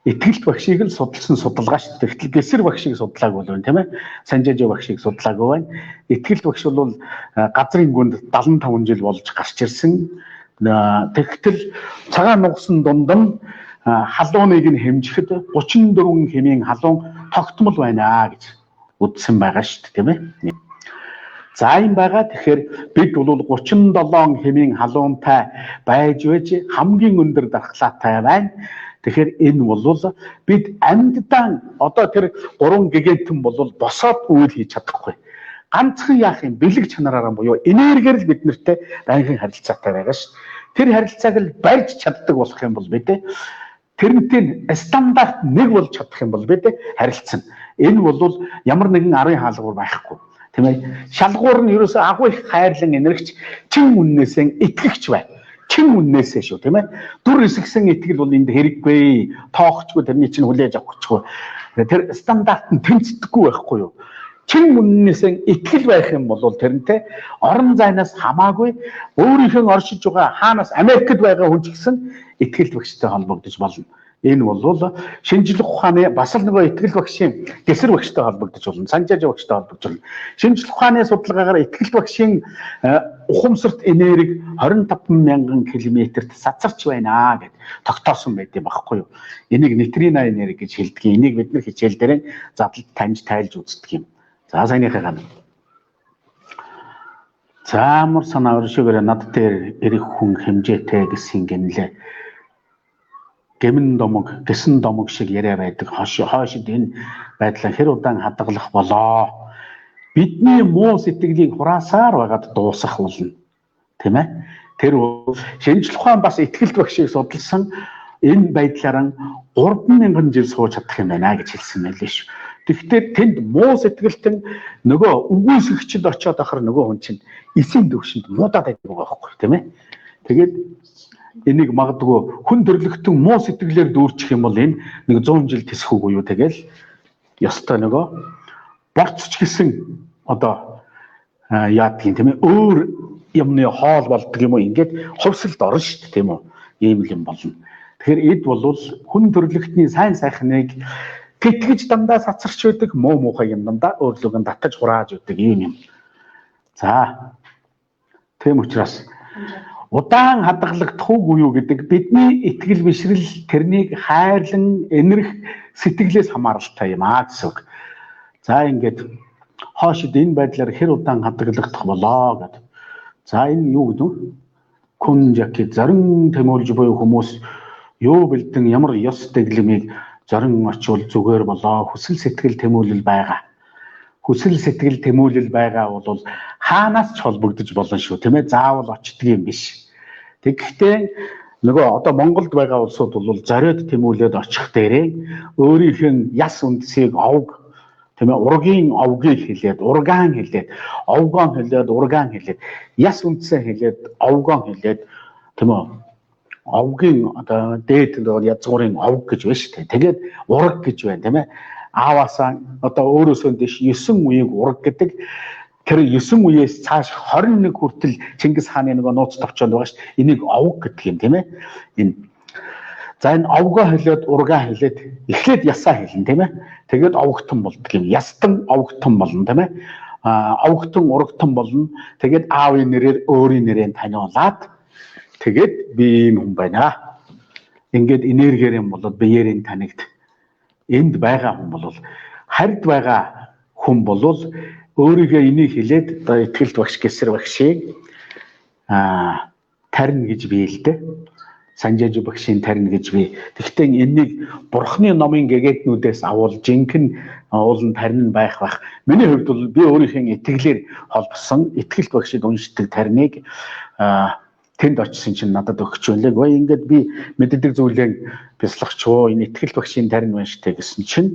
итгэл багшийг л судалсан судалгаа шүү дээ. Тэгтэл гэсэр багшийг судлаагүй байна тийм ээ. Санжаажи багшийг судлаагүй байна. Итгэл багш бол газрын гүнд 75 жил болж гарч ирсэн. Тэгтэл цагаан нугсан дунд нь халууныг нь хэмжихэд 34 хэмээн халуун тогтмол байна гэж үздсэн байгаа шүү дээ тийм ээ. За юм байгаа. Тэгэхээр бид бол 37 хэмээн халуунтай байж хамгийн өндөр дархлаатай байна. Тэгэхээр энэ бол бид амьддаа одоо тэр 3 гигантэн бол босоод үйл хийж чадахгүй. Ганцхан яах юм бэлэг чанараараа буюу энергиэр л бид нартэй байнгын харилцаатай байгаа шүү. Тэр харилцааг л барьж чаддаг болох юм бол бид тэрнтэй стандарт нэг болж чадах юм бол бид харилцсан. Энэ бол ямар нэгэн арын хаалгуур байхгүй. Тийм ээ. Шалгуур нь ерөөсөө агуу их хайрлан энергич чин үннээсээ итгэгч байна. Чин үннээсээ шүү тийм ээ. Дүр эсгсэн итгэл бол энд хэрэггүй. Тоохчгүй тэрний чинь хүлээж авахчгүй. Тэр стандарт нь тэмцдэггүй байхгүй юу? чин үннээсээ итгэл байх юм бол тэрнтэй орон зайнаас хамаагүй өөрийнхөө оршиж байгаа хаанаас Америкт байгаа хүн ч гэсэн итгэл багштай холбогдож болно. Энэ бол шинжлэх ухааны бас л нөгөө итгэл багшийн дэсэр багштай холбогдож болно. Санжааж багштай холбогдож болно. Шинжлэх ухааны судалгаагаар итгэл багшийн ухамсарт энерги 25,000 км-т сацарч байна гэд тогтоосон байдсан байхгүй юу. Энийг нейтрино энерги гэж хэлдэг. Энийг бид нар хичээл дээр задлж таньж тайлж үздэг юм. За саяныхаа гана. За амар санаа өршөөгөр над дээр ирэх хүн хэмжээтэй гэсэн гинлээ. Гэмэн домог, гэсэн домог шиг яриа байдаг. Хойшид энэ байдлаа хэр удаан хадгалах болоо. Бидний муу сэтгэлийг хураасаар байгаад дуусах болно. Тийм ээ? Тэр шинжлэх ухаан бас итгэлт багшийг судалсан энэ байдлаараа 3,000 жил сууж чадах юм байна гэж хэлсэн байлээ шүү. Тэгэхдээ тэнд муу сэтгэлтэн нөгөө үгүйсгэгчд очиод ахаар нөгөө хүн чинь эсийн төвшөнд муудаад байдаг байгаа байхгүй тийм ээ. Тэгээд энийг магадгүй хүн төрлөختөн муу сэтгэлээр дүүрчих юм бол энэ нэг 100 жил тэсэх үгүй юу тэгэл ёстой нөгөө борцч гэсэн одоо яадгийн тийм ээ өөр юмны хоол болдог юм уу ингээд хувьсалд орно шүү дээ тийм үү ийм юм болно. Тэгэхээр эд бол хүн төрлөختний сайн сайхныг тэтгэж дандаа сацарч байдаг муу муухай юм дандаа өөрлөгөө татаж хурааж өгдөг ийм юм. За тийм учраас удаан хадгалагдах уу юу гэдэг бидний итгэл бишрэл тэрнийг хайрлан энэрх сэтгэлээс хамааралтай юм аа гэсэн үг. За ингээд хоошид энэ байдлаар хэр удаан хадгалагдах болоо гэдэг. За энэ юу гэдэг вэ? Күн жакет зарим тэмүүлж буй хүмүүс юу бэлдэн ямар ёс дэглэмийг зорин очвол зүгээр болоо хүсэл сэтгэл тэмүүлэл байгаа. Хүсэл сэтгэл тэмүүлэл байгаа бол хаанаас ч холбогдож болно шүү тийм ээ заавал очдөг юм биш. Тэгэхдээ нөгөө одоо Монголд байгаа улсууд бол зориод тэмүүлээд очих дээрээ өөрийнх нь яс үндсийг овг тийм ээ ургийн овгийг хэлээд ургаан хэлээд овгоон хэлээд ургаан хэлээд яс үндсээ хэлээд овгоон хэлээд тийм ээ овгийн одоо дээд язгуурын овг гэж байна шүү дээ. Тэгээд ураг гэж байна тийм ээ. Ааваасаа одоо өөрөөсөө дэш 9 үеийг ураг гэдэг. Тэр 9 үеэс цааш 21 хүртэл Чингис хааны нөгөө нууц товчонд байгаа шүү дээ. Энийг овг гэдэг юм тийм ээ. Энэ за энэ овгоо хэлээд ургаа хэлээд эхлээд ясаа хэлнэ тийм ээ. Тэгээд овгтон болдог юм. Ястан овгтон болно тийм ээ. Овгтон урагтон болно. Тэгээд аавын нэрээр өөрийн нэрээр таниулаад тэгээд би юм хүн байна. Ингээд энергиэр юм болоод биеэрийн танигд энд байгаа хүн бол харьд байгаа хүн бол өөрийгөө энийг хэлээд одоо итгэлт багш гэсэр багшийг тарина гэж бий л дээ. Санжааж багшийн тарина гэж бий. Тэгэхдээ энэнийг бурхны номын гэгээтнүүдээс авал жинхэнэ уулын тарина байх. Миний хувьд бол би өөрийнхөө итгэлээр холбосон итгэлт багшид уншдаг тариныг тэнд очисон чинь надад өгч байлаа. Гой ингээд би мэддэг зүйлээ бяцлагч уу энэ итгэл багшийн тарин байна штэ гэсэн чинь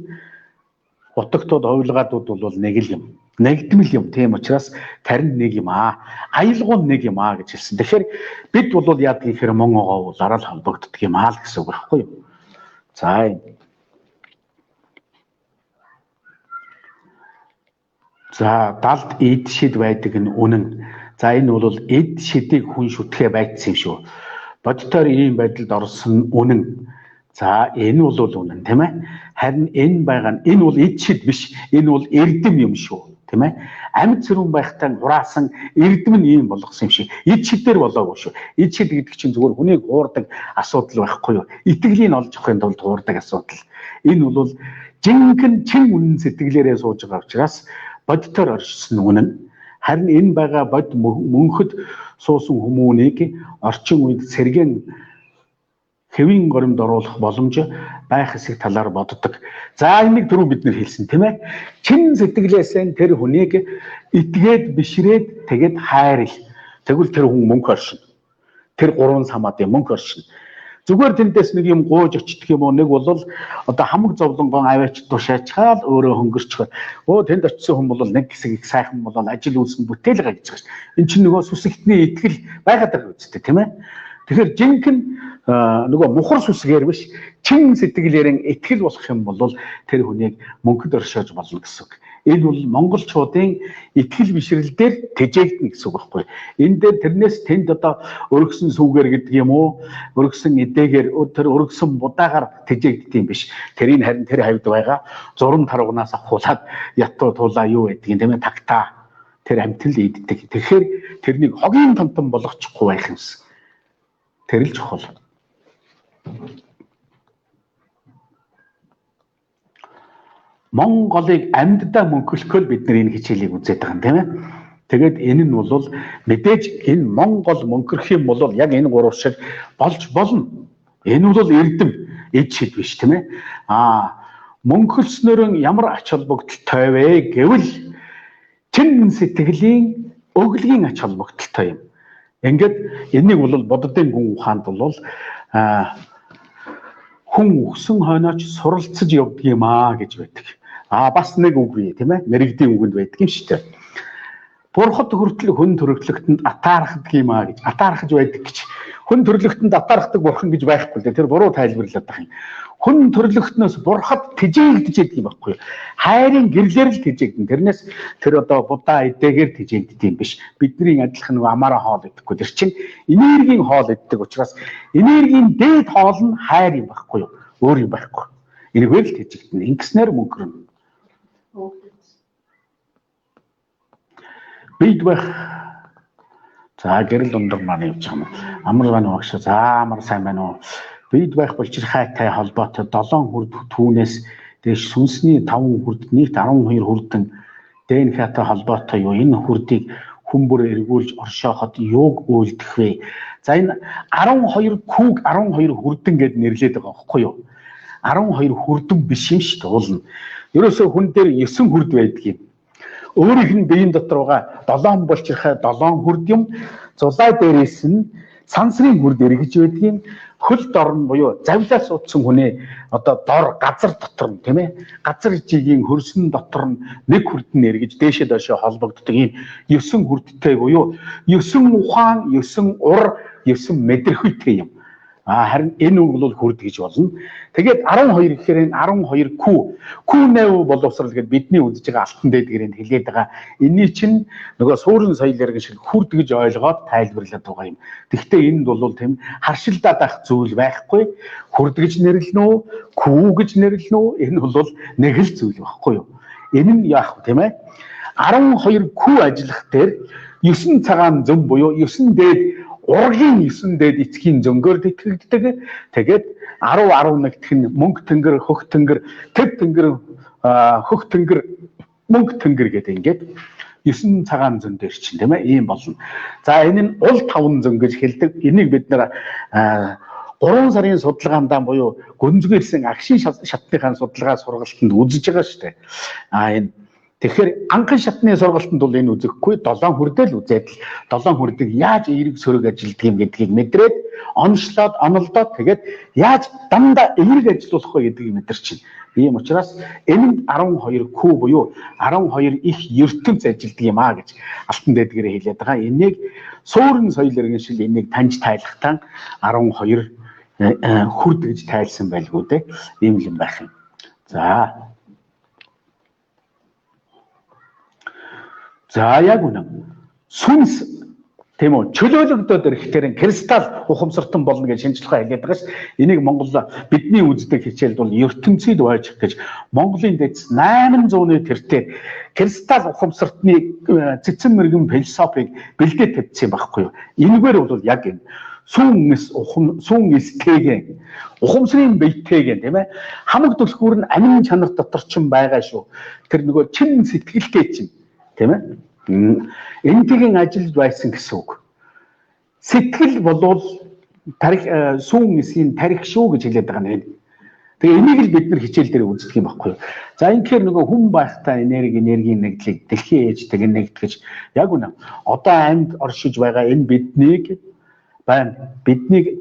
утагтууд хувилгаадууд бол нэг л юм. Нэгдмэл юм. Тийм учраас тарин нэг юм аа. Аялгуун нэг юм аа гэж хэлсэн. Тэгэхээр бид бол яадаг гэхээр мон огоо бол арал холбогддог юм аа л гэсэн үг байхгүй юу? За. За далд эд шид байдаг нь үнэн. За энэ бол эд шидийг хүн шүтгэе байцсан юм шүү. Бодтоор ийм байдалд орсон үнэн. За энэ бол үнэн тийм ээ. Харин энэ байгаа нь энэ бол эд шид биш. Энэ бол эрдэм юм шүү. Тийм ээ. Амьд сэрүүн байхтай хураасан эрдэм нь ийм болгосон юм шиг. Эд шидээр болоогүй шүү. Эд шид гэдэг чинь зүгээр хүнийг хуурдаг асуудал байхгүй юу? Итгэлийн олж авахын тулд хуурдаг асуудал. Энэ бол жинхэнэ чин үнэн сэтгэлээрээ сууж байгаа учраас бодтоор оршсон үнэн. Харин энэ байгаа бод мөнхөд суусан хүмүүнийг орчин үед сэргэн хэвийн горимд оруулах боломж байх хэсэг талаар боддог. За энийг түрүү бид нэр хэлсэн тийм ээ. Чин сэтгэлээсээ тэр хүнийг итгээд бишрээд тэгээд хайрл. Тэгвэл тэр хүн мөнх оршин. Тэр гурван самаад мөнх оршин. Зүгээр тэндээс нэг юм гууж очдөг юм уу нэг бол одоо хамаг зовлонгон аваач тушаачгаал өөрөө хөнгөрчихөө. Тэнд очисон хүн бол нэг хэсэг их сайхан бол ажил үйлсэн бүтээл гаргаж байгаа ш. Энд чинь нөгөө сүсэгтний итгэл байгаад байгаа үстэй тийм ээ. Тэгэхээр жинхэнэ нөгөө мухар сүсгээр биш чин сэтгэлээрэн итгэл болох юм бол тэр хүнийг мөнхөд оршоож болно гэсэн үг. Энэ бол монголчуудын итгэл бишрэл дээр тэжээгдэн гэсэн үг байхгүй. Энэ дээр тэрнээс тэнд одоо өргөсөн сүгээр гэдэг юм уу, өргөсөн эдээгээр тэр өргөсөн будаагаар тэжээгддэг юм биш. Тэрийг харин тэр хавьд байгаа зурам таргунаас авахуулаад ятуу туулаа юу гэдгийг тийм ээ тагтаа тэр амтл ийддэг. Тэгэхээр тэрнийг хогийн томтон болгочихгүй байх юмсан. Тэр л чухал. Монголыг амьддаа мөнхөлөхөөр бид нар энэ хичээлийг үзээд байгаа юм тийм ээ. Тэгээд энэ нь бол мэдээж энэ Монгол мөнхөрөх юм бол яг энэ гурав шиг болж болно. Энэ бол эрдэм эд шид биш тийм ээ. Мөнхөлснөрөн ямар ач холбогдолтой вэ гэвэл чин сэтгэлийн өглөгийн ач холбогдолтой юм. Ингээд энийг бол боддын гүн ухаанд бол хүн өгсөн хойноч суралцж явдаг юм гэж байдаг. Бас нэг үг бий тийм ээ. Мэргэдийн үгэнд байдаг юм шүү дээ. Бурхад хүртэл хүн төрөлхтөнд атаархдаг юм гэж. Атаархаж байдаг гэж. Хүн төрөлхтөнд атаархдаг бурхан гэж байхгүй л дээ. Тэр буруу тайлбарлаад байгаа юм. Хүн төрөлхтнөөс бурхад тэжээгдэж байдаг юм байхгүй юу? Хайрын гэрлэр л тэжээгдэн. Тэрнээс тэр одоо будаа эдээгээр тэжээгддэг юм биш. Бидний адилхан нэг амаараа хоол идэхгүй. Тэр чинь энергийн хоол иддэг учраас энергийн дээд хоол нь хайр юм байхгүй юу? Өөр юм байхгүй. Энэгээр л тэжээгдэн. Ингэснээр мөнгөрнө. Бид байх. За гэрэл дундор маань явж байгаа юм. Амар байна уу багш? За амар сайн байна уу? Бид байх булчирхайтай холбоотой 7 хүрд түүнээс дээш сүнсний 5 хүрд нийт 12 хүрдэн ДНХ-тай холбоотой юу? Энэ хүрдийг хүмбэр эргүүлж оршооход юуг үйлдэх вэ? За энэ 12 күүг 12 хүрдэн гэд нэрлээд байгаа байхгүй юу? 12 хүрдэн биш юм шүү дээ уулна. Ерөөсөө хүн дээр 9 хүрд байдаг юм. Өөрийнх нь биеийн дотор байгаа 7 булчирхай 7 хүрд юм. Зулай дээрээс нь сансрын хүрд эргэж байдаг юм. Хөл дорн буюу завлаас утсан хүнээ одоо дор газар дотор нь тийм ээ газар жигийн хөрсөн дотор нь нэг хүрдэн эргэж дээшээ доошоо холбогддог ийм 9 хүрдтэй буюу 9 ухаан 9 ур 9 мэдрэхүйтэй юм. Харин энэ үг бол хүрд гэж болно. Тэгээд 12 гэхээр энэ 12 Q8 боловсрал гэдээ бидний үзэж байгаа алтан дээдгэрийг хэлээд байгаа. Эний чинь нөгөө суурин соёл яриг шиг хүрд гэж ойлгоод тайлбарлаад байгаа юм. Гэхдээ энд бол тийм харшилдаад байх зүйл байхгүй. Хүрд гэж нэрлэнэ үү? Q гэж нэрлэнэ үү? Энэ бол нэг л зүйл байхгүй юу? Энэ нь яах вэ тийм ээ? 12 Q ажиллах дээр 9 цагаан зам буюу 9 дээд ургийн 9 дээд эцгийн зөнгөөр тэтгэгддэг. Тэгээд 10 11 гэх нь мөнгө тэнгэр, хөх тэнгэр, төв тэнгэр, хөх тэнгэр, мөнгө тэнгэр гэдэг ингээд 9 цагаан зөн дээр чинь тийм ээ ийм болно. За энэ нь ул 5 зөн гэж хэлдэг. Энийг бид нэр 3 сарын судалгаандаа буюу гүнзгийрсэн агшин шатныхаа судалгаа сургалтанд үзэж байгаа шүү дээ. Энэ тэгэхээр анхан шатны сургалтанд бол энэ үзэхгүй 7 хүрдэл үзээд л 7 хүрдэг яаж эерэг сөрөг ажилддаг юм гэдгийг мэдрээд онцлоод онолдоод тэгээд яаж дандаа эерэг ажиллах вэ гэдгийг мэдэрч байна. Ийм учраас энэ 12 Q буюу 12 их ертөнц ажилддаг юм гэж алтан дээдгээрээ хэлээд байгаа. Энийг суурин соёл иргэншил энийг таньж тайлахтаа 12 хүрд гэж тайлсан байлгүй дээ. Ийм юм байх юм. За яг үнэн. Сүнс тийм үү чөлөөлөгдөд ирэхээр кристалл ухамсартан болно гэж шинжилгээ хийгээд байгаа ш. Энийг Монгол бидний үздэг хичээлд бол ертөнцид байж гэж Монголын дэс 800-ны тэртээ кристалл ухамсартны цэцэн мэрэгэн философиг бэлдээд тавьсан байхгүй юу. Энэгээр бол яг энэ сүүн эстэйгэн ухамсарын биетэйгэн тийм ээ хамаг түлхүүр нь амин чанар дотор ч байгаа шүү. Тэр нөгөө чин сэтгэлтэй чинь тийм ээ энтэйгэн ажиллаж байсан гэсэн үг. Сэтгэл болвол тарих сүүн эсгийн тарих шүү гэж хэлээд байгаа нэ. Тэгээ энийг л бид нар хичээл дээр үздэг юм баггүй юу. За инхээр нөгөө хүн байхдаа энергийн нэгдлийг дэлхийн ээжтэйг нэгтгэж яг үнэ одоо амьд оршиж байгаа энэ биднийг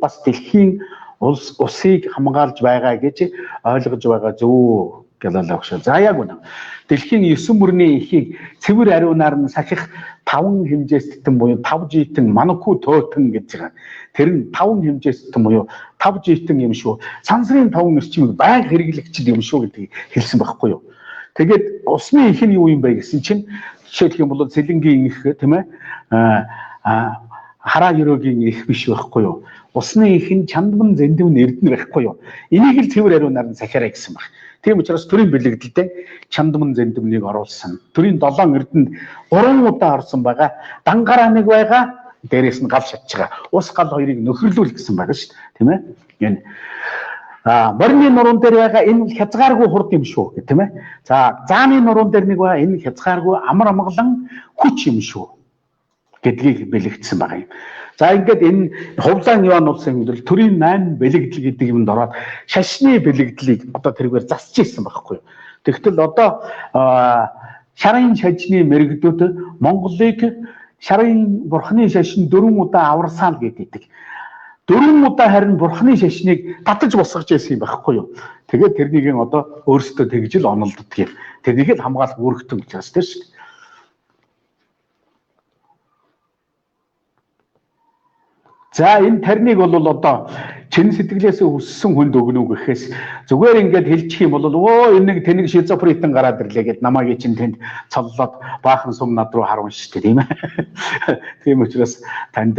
бас дэлхийн усыг хамгаалж байгаа гэж ойлгож байгаа зөв гэлээ өгшөө. За яг үнэ. Дэлхийн 9 мөрний ихийг цэвэр ариунаар нь сахих 5 хэмжээстэн буюу 5 житэн манку тоотон гэж байгаа. Тэр нь 5 хэмжээстэн буюу 5 житэн юм шүү. Сансрын 5 эрчимийг байг хэрэглэгчд юм шүү гэдгийг хэлсэн байхгүй юу. Тэгээд усны их нь юу юм бэ гэсэн чинь жишээлх юм бол цэлэнгийн их тийм ээ хараа ерөөгийн их биш байхгүй юу? Усны их нь чандман зэндвэн эрдэнэ байхгүй юу? Энийг л цэвэр ариунаар нь сахиараа гэсэн баг. Тийм учраас төрийн бэлэгдэлтэй чандман зэндвнийг оруулсан. Төрийн 7 эрдэнэд 3 удаа орсон байгаа. Дангараа нэг байгаа. Дээрээс нь гал шатж байгаа. Ус гал хоёрыг нөхөрлүүл гэсэн байгаа шүү дээ. Тийм ээ? Энэ морины нуруунд дээр байгаа энэ хязгааргүй хурд юм шүү гэх тийм ээ. За зааны нуруунд дээр нэг байгаа энэ хязгааргүй амар амгалан хүч юм шүү гэдгийг бэлэгдсэн байгаа юм. За ингээд энэ хувлаан Иван улсын хэмжил төрийн 8 бэлэгдэл гэдэг юмд ороод шашны бэлэгдлийг одоо тэргээр засч ирсэн байхгүй юу. Тэгтэл одоо шарын шажны мэрэгдүүд Монголыг шарын бурхны шашин 4 удаа аварсан л гэдэг. 4 удаа харин бурхны шашныг татаж босгож байсан юм байхгүй юу. Тэгээд тэрнийг одоо өөрсдөө тэгж л онолддог юм. Тэрнийг л хамгаалах үүрэгтэй учраас тийм шүү. За энэ тарныг бол одоо чин сэтгэлээсээ өссөн хүнд өгнө үү гэхээс зүгээр ингээд хэлчих юм бол өө энэ нэг тэнэг шизофренитэн гараад ирлээ гэд намайг чинь тэнд цоллоод баахан сум над руу харуун шүү дээ тийм ээ. Тийм учраас танд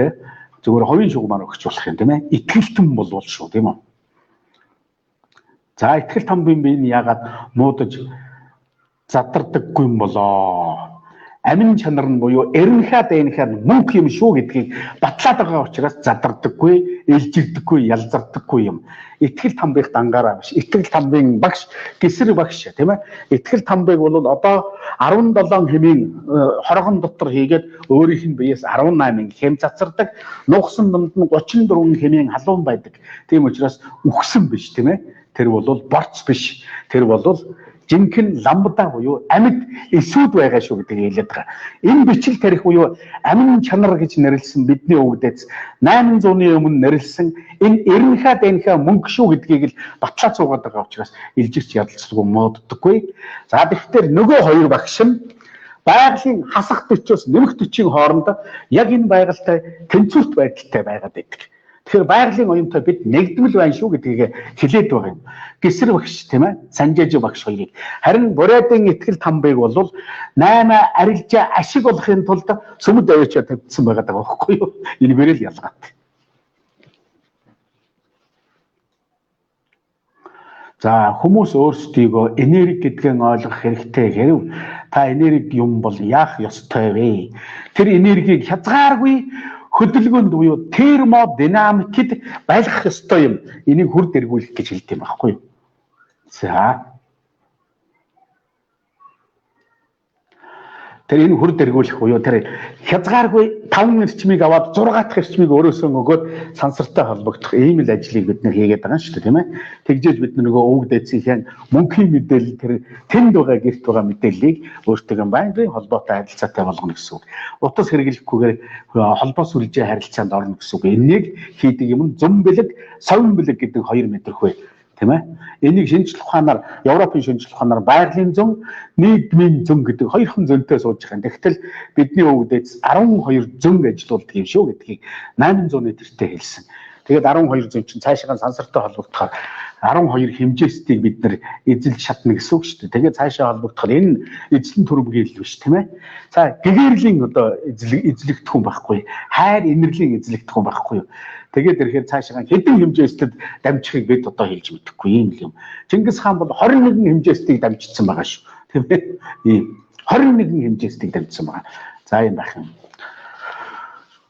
зүгээр хувийн шугамаар өгч болох юм тийм ээ. Итгэлтэн болвол шүү тийм үү. За итгэл тамбын бие яагаад муудаж задардаггүй юм болоо. Амин чанар нь буюу эренхаа дээнхаа мөнх юм шүү гэдгийг батлаад байгаа учраас задардаггүй, илжигдэггүй, ялзардаггүй юм. Итгэл тамбих дангаараа биш. Итгэл тамбын багш, гисэр багш тийм ээ. Итгэл тамбыг бол одоо 17 хэмийн хоргон дотор хийгээд өөрийнх нь биеэс 18 хэм цацардаг. Нугсан дунд нь 34 хэмийн халуун байдаг. Тийм учраас үхсэн биш тийм ээ. Тэр бол борц биш. Тэр бол жинхэнэ ламбда буюу амьд эсүүд байгаа шүү гэдгийг хэлээд байгаа. Энэ бичил тарих буюу амин чанар гэж нэрлсэн бидний өвгдөөс 800-ны өмнө нэрлсэн энэ эренхаа дээнхаа мөнгө шүү гэдгийг л батлаад суугаад байгаа учраас илжигч ядалцгүй мууддаггүй. За тэгэхээр нөгөө хоёр багш нь байгалийн хасах төчөөс нэмэх төчийн хооронд яг энэ байгальтай тэнцвэрт байдалтай байгаад байдаг. Тэгэхээр байгалийн оюунтай бид нэгдмэл байна шүү гэдгийг хэлээд байгаа юм. Гисэр багш тийм ээ, санжааж багш хоёрыг. Харин Буриадын итгэл тамбыг бол 8 арилжаа ашиг болохын тулд сүмд аваачаа тавьдсан байгаа даа байхгүй юу? Энэ бэрэл ялгаатай. За хүмүүс өөрсдийгөө энерги гэдгийг ойлгох хэрэгтэй. Хэрв та энерги юм бол яах ёстой вэ? Тэр энергийг хязгааргүй хөдөлгөөнд буюу термодинамикид байлгах ёстой юм. Энийг хүр дэргүүлэх гэж хэлдэг юм байхгүй юу? За. Тэр энэ хүр дэргүүлэх буюу тэр хязгааргүй 5 эрчмийг аваад 6 дахь эрчмийг өөрөөсөө өгөөд сансартай холбогдох ийм л ажлыг бид нэр хийгээд байгаа шүү дээ тийм ээ. Тэгжээж бид нөгөө өвөг дээдсийн мөнхийн мэдээлэл тэр тэнд байгаа гэрт байгаа мэдээллийг өөртөө байнгын холбоотой харилцаатай болгоно гэсэн үг. Утас хэрэглэхгүйгээр холбоо сүлжээ харилцаанд орно гэсэн үг. Энийг хийдэг юм зам бэлэг, совин бэлэг гэдэг хоёр мэдрэхүй. Тийм ээ. Энийг шинжлэх ухаанаар Европын шинжлэх ухаанаар байгалийн зөн, нийгмийн зөн гэдэг хоёрхан зөнтэй сууж байгаа. Тэгтэл бидний өвгдөөс 12 зөн ажилуулдаг юм шүү гэдгийг 800-ны тэртээ хэлсэн. Тэгээд 12 зөн чинь цаашаа сансартай холбогдохоор 12 хэмжээстийг бид нар эзэлж чадна гэсэн үг шүү дээ. Тэгээд цаашаа холбогдохоор энэ эзлэн төрөмгийл биш тийм ээ. За гэгэрлийн одоо эзлэгдэх хүн байхгүй. Хайр инэрлийн эзлэгдэх хүн байхгүй юу? Тэгээд ирэхээр цаашаа хэдэн хэмжээстэд дамжихыг бид одоо хэлж мэдэхгүй юм. Чингис хаан бол 21 хэмжээстийг дамжчихсан байгаа шүү. Тийм ээ. Ийм 21 хэмжээстийг дамжсан байгаа. За юм байх юм.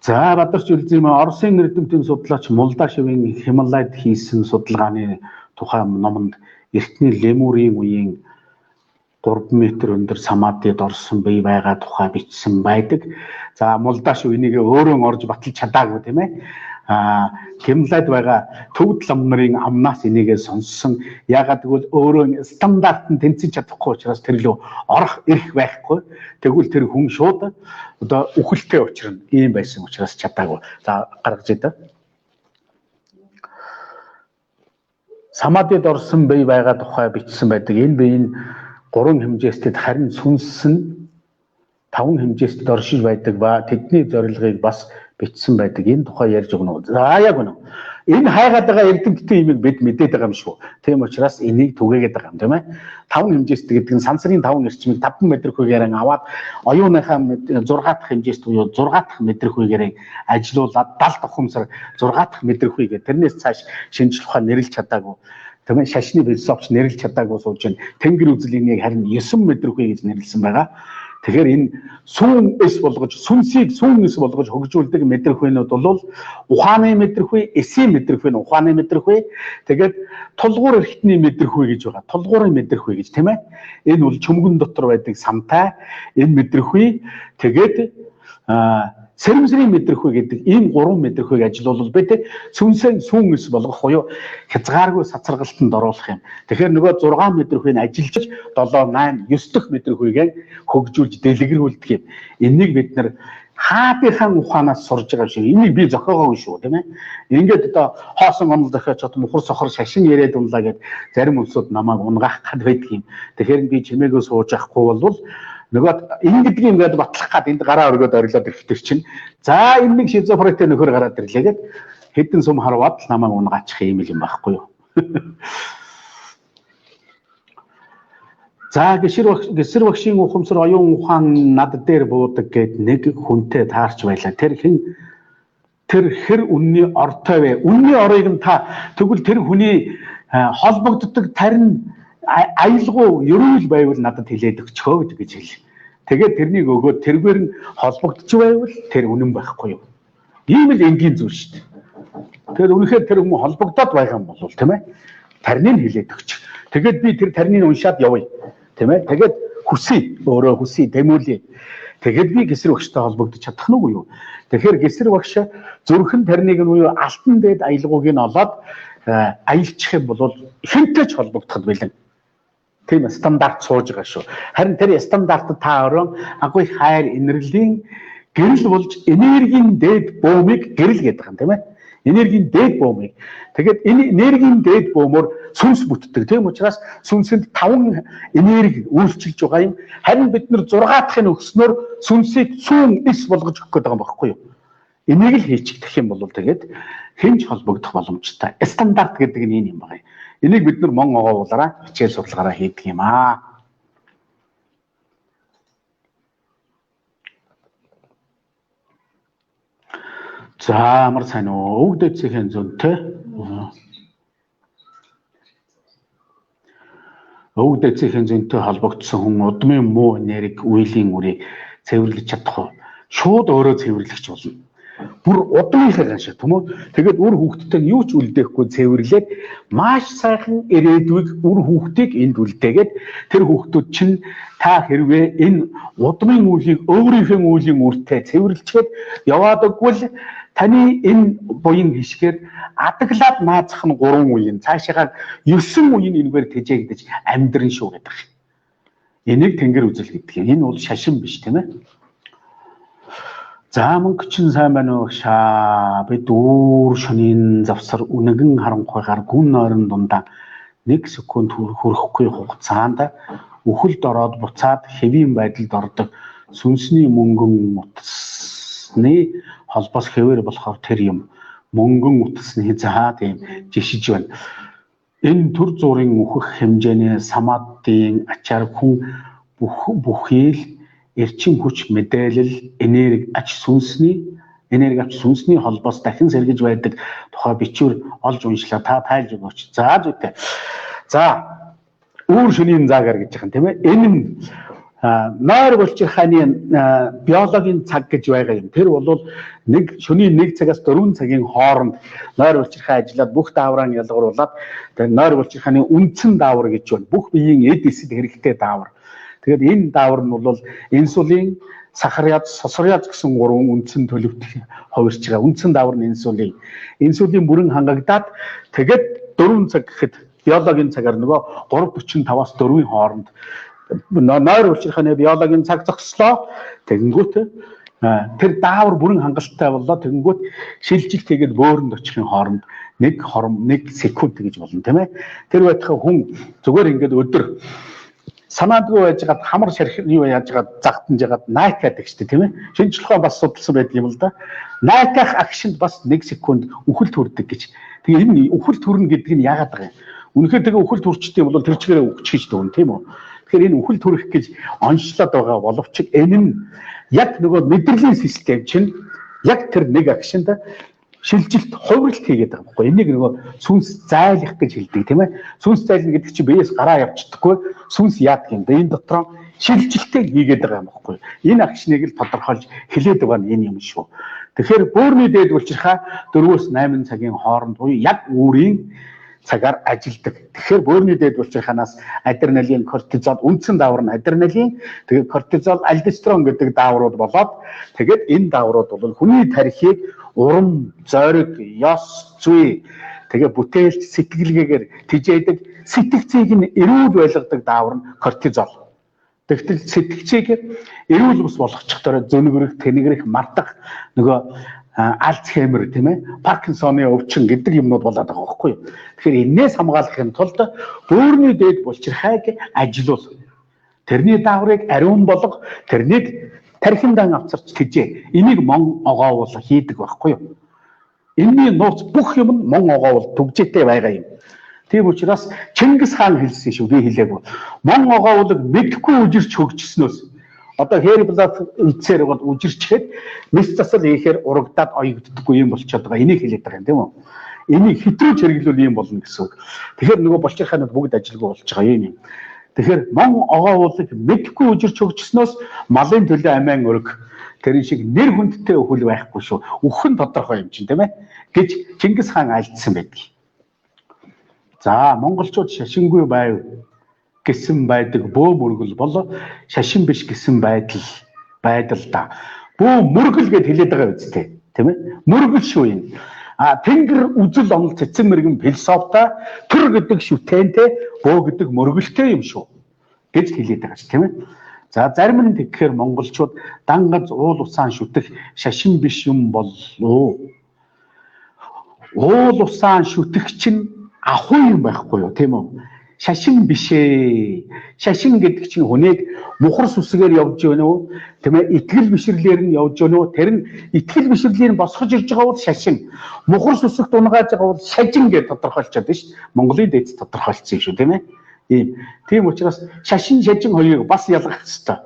За Бадарч Үлзим Оросын эрдэмтэн судлаач Молдашевын Хималайд хийсэн судалгааны тухай номонд эртний лемурийн үеийн 3 метр өндөр самадид орсон бие байгаа тухай бичсэн байдаг. За Молдашев энийг өөрөө орж баталж чадаагүй тийм ээ. Хималайд байгаа төвд лам нарын амнаас энийгээ сонссон. Ягаад гэвэл өөрөө стандарт нь тэнцэж чадахгүй учраас тэр лөө орох эрх байхгүй. Тэгвэл тэр хүн шууд одоо үхэлтэй учрна. Ийм байсан учраас чадаагүй. За гаргаж идэ. Самадид орсон бие байгаа тухай бичсэн байдаг. Энэ бие нь 3 хэмжээстэд харин сүнс нь таван хэмжээст доршиж байдаг ба тэдний зорилгыг бас бичсэн байдаг. Энэ тухай ярьж өгнө үү? За яг үнэ. Энэ хайгаад байгаа эрдэмтдийн имийг бид мэдээд байгаа юм шүү. Тийм учраас энийг түгээгээд байгаа юм тийм ээ. Таван хэмжээст гэдэг нь сансрын таван эрчмийг 5 метр хүүгээр аваад оюуныхаа 6 дахь хэмжээст буюу 6 дахь метр хүүгээр ажилуулад 70 тухамсар 6 дахь метр хүүгээ тэрнээс цааш шинжлэх ухаан нэрлэж чадаагүй. Тийм ээ. Шашны философч нэрлэж чадаагүй сууж байна. Тэнгэр үзлийнийг харин 9 метр хүү гэж нэрлсэн байгаа. Тэгэхээр энэ сүүн эс болгож сүнсийг сүүн эс болгож хөгжүүлдэг метрхүйнүүд бол ухааны метрхүй, эсийн метрхүй, ухааны метрхүй, тэгээд тулгуур эрхтний метрхүй гэж байгаа. Тулгуурын метрхүй гэж тийм ээ. Энэ бол чөмгөн дотор байдаг самтай энэ метрхүй, тэгээд сэрэмсрийн метрхүй гэдэг ийм 3 метрхүйг ажилуулбал бид сүнсээ сүүн эс болгох буюу хязгааргүй сацаргалтанд оруулах юм. Тэгэхээр нөгөө 6 метрхүйг ажиллаж 7, 8, 9 дахь метрхүйгээ хөгжүүлж дэлгэрүүлдэг юм. Энийг бид нар хаадынхаа ухаанаас сурж байгаа шүү. Энийг би зохиогоогүй шүү, тийм ээ. Ингээд одоо хоосон онол зохиоч чад мухар сохор шашин яриад унлаа гэд зарим улсууд намайг унгах гад байдаг юм. Тэгэхээр би чимээгөө сууж авахгүй бол нөгөө энэ гэдгийг ингээд батлах гад энд гараа өргөд орилоод ирэхтэр чинь за энэ нэг шизофрентэй нөхөр гараад ирлээ гэд хэдэн сум харваад намайг унгаачих юм байхгүй юу. За гисэр багшийн ухамсар оюун ухаан над дээр буудаг гэд нэг хүнтэй таарч байлаа. Тэр хэр үнний ортой вэ? Үнний орыг нь та тэгвэл тэр хүний холбогддог тарин аялгау ерөөл байвал надад хэлээд өгчөө гэж хэл. Тэгээд тэрнийг өгөөд тэргээр нь холбогдож байвал тэр үнэн байхгүй юу? Ийм л энгийн зүйл шүү дээ. Тэгэхээр үнэхээр тэр хүн холбогдоод байгаа юм бол тийм ээ. Тарныг хэлээд өгч. Тэгээд би тэр тарныг уншаад явъя. Тийм ээ. Тэгээд өөрөө хүсье тэмүүлээ. Тэгээд би гисэр багштай холбогдож чадах нь үгүй юу? Тэгэхээр гисэр багш зүрхэн тарныг нь буюу алтан дээд аялгауг нь олоод аялчих юм бол ихэнтэй ч холбогдоход бэлэн. Тийм стандарт сууж байгаа шүү. Харин тэр стандартад та орон агуй хайр инэрлийн гэрэл болж энергийн дээд бөмбөг гэрэл гэдэг юм тийм ээ. Энергийн дээд бөмбөг. Тэгээд энэ энергийн дээд бөмбөр сүнс бүтдэг. Тийм учраас сүнсэнд 5 энерги үйлчилж байгаа юм. Харин бид нар 6 дахын өгснөөр сүнсийг сүүн эс болгож өгөх гэдэг юм багхгүй юу? Энийг л хийчихдэх юм бол тэгээд хинж холбогдох боломжтой. Стандарт гэдэг нь энэ юм байна. Энийг бид нар мон оговуулаараа хичээл судалгаараа хийдэг юм аа. За амар сайн уу? Өвд эцгийн зөнтэй. Өвд эцгийн зөнтэй холбогдсон хүн удмын муу энерги үеийн үрийг цэвэрлэж чадах уу? Шууд өөрөө цэвэрлэгч болно. Бүр удмынхаа шиг тийм үү? Тэгээд үр хүүхдтэй юу ч үлдээхгүй цэвэрлээд маш сайхан ирээдүйг үр хүүхдийг энд үлдээгээд тэр хүүхдүүд чинь та хэрвээ энэ удмын үлийг өөрийнхөө үеийн үртэй цэвэрлчгээд яваад өгвөл таны энэ буян хишгээр адаглаад наазах нь 3 үеийн цаашаагаар 9 үеийн энэгээр тэжээгдэж амьдрын шүү гэдэг. Энийг тэнгэр үзэл гэдэг юм. Энэ бол шашин биш тийм ээ. За мөнгө чинь сайн байна уу шаа. Бид өөр шөнийн завсар үнэгэн харанхуйгаар гүн нойрон дундаа 1 секунд хүрэхгүй хугацаанд үхэлд ороод буцаад хэвийн байдалд ордог сүнсний мөнгөн утасны холбоос хэвээр болохоор тэр юм мөнгөн утасны заа тийм жишиж байна. Энэ төр зургийн үхэх хэмжээний самаадын ачаар хүн бүхий эрчим хүч мэдээлэл энерги ач сүнсний холбоос дахин сэргэж байдаг тухай бичвэр олж уншлаа та тайлж өгөөч. За зүйтэй. За өөр шөнийн заагаар гэж байгаа юм тийм ээ. Энэ нь нойр булчирхааны биологийн цаг гэж байгаа юм. Тэр бол нэг шөнийн 1 цагаас 4 цагийн хооронд нойр булчирхай ажиллаад бүх даавраа ялгаруулад тэр нойр булчирхааны үндсэн даавар гэж байна. Бүх биеийн эд эсэд хэрэгтэй даавар. Тэгэхээр энэ даавар нь бол инсулин, сахаряз, сосоряз гэсэн 3 үндсэн төлөвт хувирч байгаа. Үндсэн даавар нь инсулин. Инсулин бүрэн хангагдаад тэгээд 4 цаг гэхэд биологийн цагаар нөгөө 3:45-аас 4-ийн хооронд нойр булчирхааны биологийн цаг зогслоо. Тэгэнгүүт тэр даавар бүрэн хангалттай боллоо. Тэгэнгүүт шилжилт хийгээд бөөрөнд очихын хооронд 1 секунд гэж болно тийм ээ. Тэр байтугай хүн зүгээр ингээд өдөр санаандгүй байжгаад хамар шарх юу яажгаад загтанжгаад найкаад гэж тийм ээ. Шинжлэх ухаан бас судалсан байдаг юм л да. Найках акшнд бас 1 секунд үхэл төрдөг гэж. Тэгээ энэ үхэл төрнө гэдэг нь яагаад байгаа юм? Үнэхээр тэгээ үхэл төрчтэй бол тэр чигээрээ үхчихэж дүүн тийм үү? Тэгэхээр энэ үхэл төрөх гэж онцлоод байгаа боловч энэ нь яг нөгөө мэдрэлийн систем чинь яг тэр нэг акшнд шилжилт хувирлт хийгээд байгаа байхгүй. Энийг нөгөө сүнс зайлах гэж хэлдэг тийм ээ. Сүнс зайлна гэдэг чинь биеэс гараа явчихдаггүй. Сүнс яадаг юм бэ? Энэ дотор шилжилтээ хийгээд байгаа юм байхгүй. Энэ акшныг л тодорхойлж хэлээд байгаа нь энэ юм шүү. Тэгэхээр бөөрийн дээд булчирхаа 4-8 цагийн хооронд буюу яг үүрийн цагаар ажилдаг. Тэгэхээр бөөрийн дээд булчирхаанаас адреналин, кортизол, үндсэн даавар нь адреналин, тэгээд кортизол, альдостерон гэдэг дааврууд болоод тэгээд энэ дааврууд бол хүний тархийг урам, зориг, ёс, зүй тэгээ бүтээлч сэтгэлгээгээр тижээдэг сэтгцийг нь эрүүл байлгадаг даавар нь кортизол. Тэгтэл сэтгцийг эрүүл бус болгочихдоо зөнөгрөх, тэнэгрэх, мартах нөгөө Альцгеймер тийм ээ, Паркинсоны өвчин гэдэг юмнууд болоод байгаа байхгүй юу. Тэгэхээр энээс хамгаалахын тулд бөөрийн дээд булчирхайг ажилуул. Тэрний дааврыг ариун болго, тэрнийг тархиндан авцарч тижээ. Энийг мон огоовол хийдэг байхгүй юу. Энэний нууц бүх юм нь мон огоовол түгжээтэй байгаа юм. Тийм учраас Чингис хаан хэлсэн шүү, би хэлээгүй. Мон огоовлог мэдхгүй үжирч хөгжснөөс одоо Херблат эцээр гол үжирчгээд мэс засал ийхээр урагдаад оёгддоггүй юм болчиход байгаа. Энийг хэлээд байгаа юм тийм үү? Энийг хэтрүүч хэрэглүүл юм болно гэсэн үг. Тэгэхээр нөгөө булчирхаанууд бүгд ажилгүй болж байгаа юм. Тэгэхээр мон огоовлог мэдхгүй үжирч хөгжснөөс малын төлөө амиан өрг тэр шиг нэр хүндтэй өхөл байхгүй шүү. Үхэн тодорхой юм чинь тийм ээ гэж Чингис хаан альдсан байдаг. За монголчууд шашингүй байв гэсэн байдаг бөө мөргөл бол шашин биш гэсэн байдал да. Бөө мөргөл гэд хэлээд байгаа үстэй тийм ээ. Мөргөл шүү юм. Тэнгэр үзэл онол цэцэн мэрэгэн философта төр гэдэг шүтэнтэй бөө гэдэг мөргөлтэй юм шүү гэж хэлээд байгаа ч тийм ээ. За зарим нь тэгэхээр монголчууд дангаж уул усаан шүтэх шашин биш юм болов. Уул усаан шүтэх чинь ахуй юм байхгүй юу тийм үү? Шашин бишээ. Шашин гэдэг чинь хүнийг мухар сүсгээр явж байна уу? Тийм ээ, итгэл бишрлэр нь явж байна уу? Тэр нь итгэл бишрлийг босгож ирж байгаа бол шашин. Мухар сүсэгт унгааж байгаа бол шажин гэж тодорхойлчиход байна шүү дээ. Монголын дэд тодорхойлцсон юм шүү, тийм ээ. Тийм учраас шашин шажин хоёрыг бас ялгах хэрэгтэй.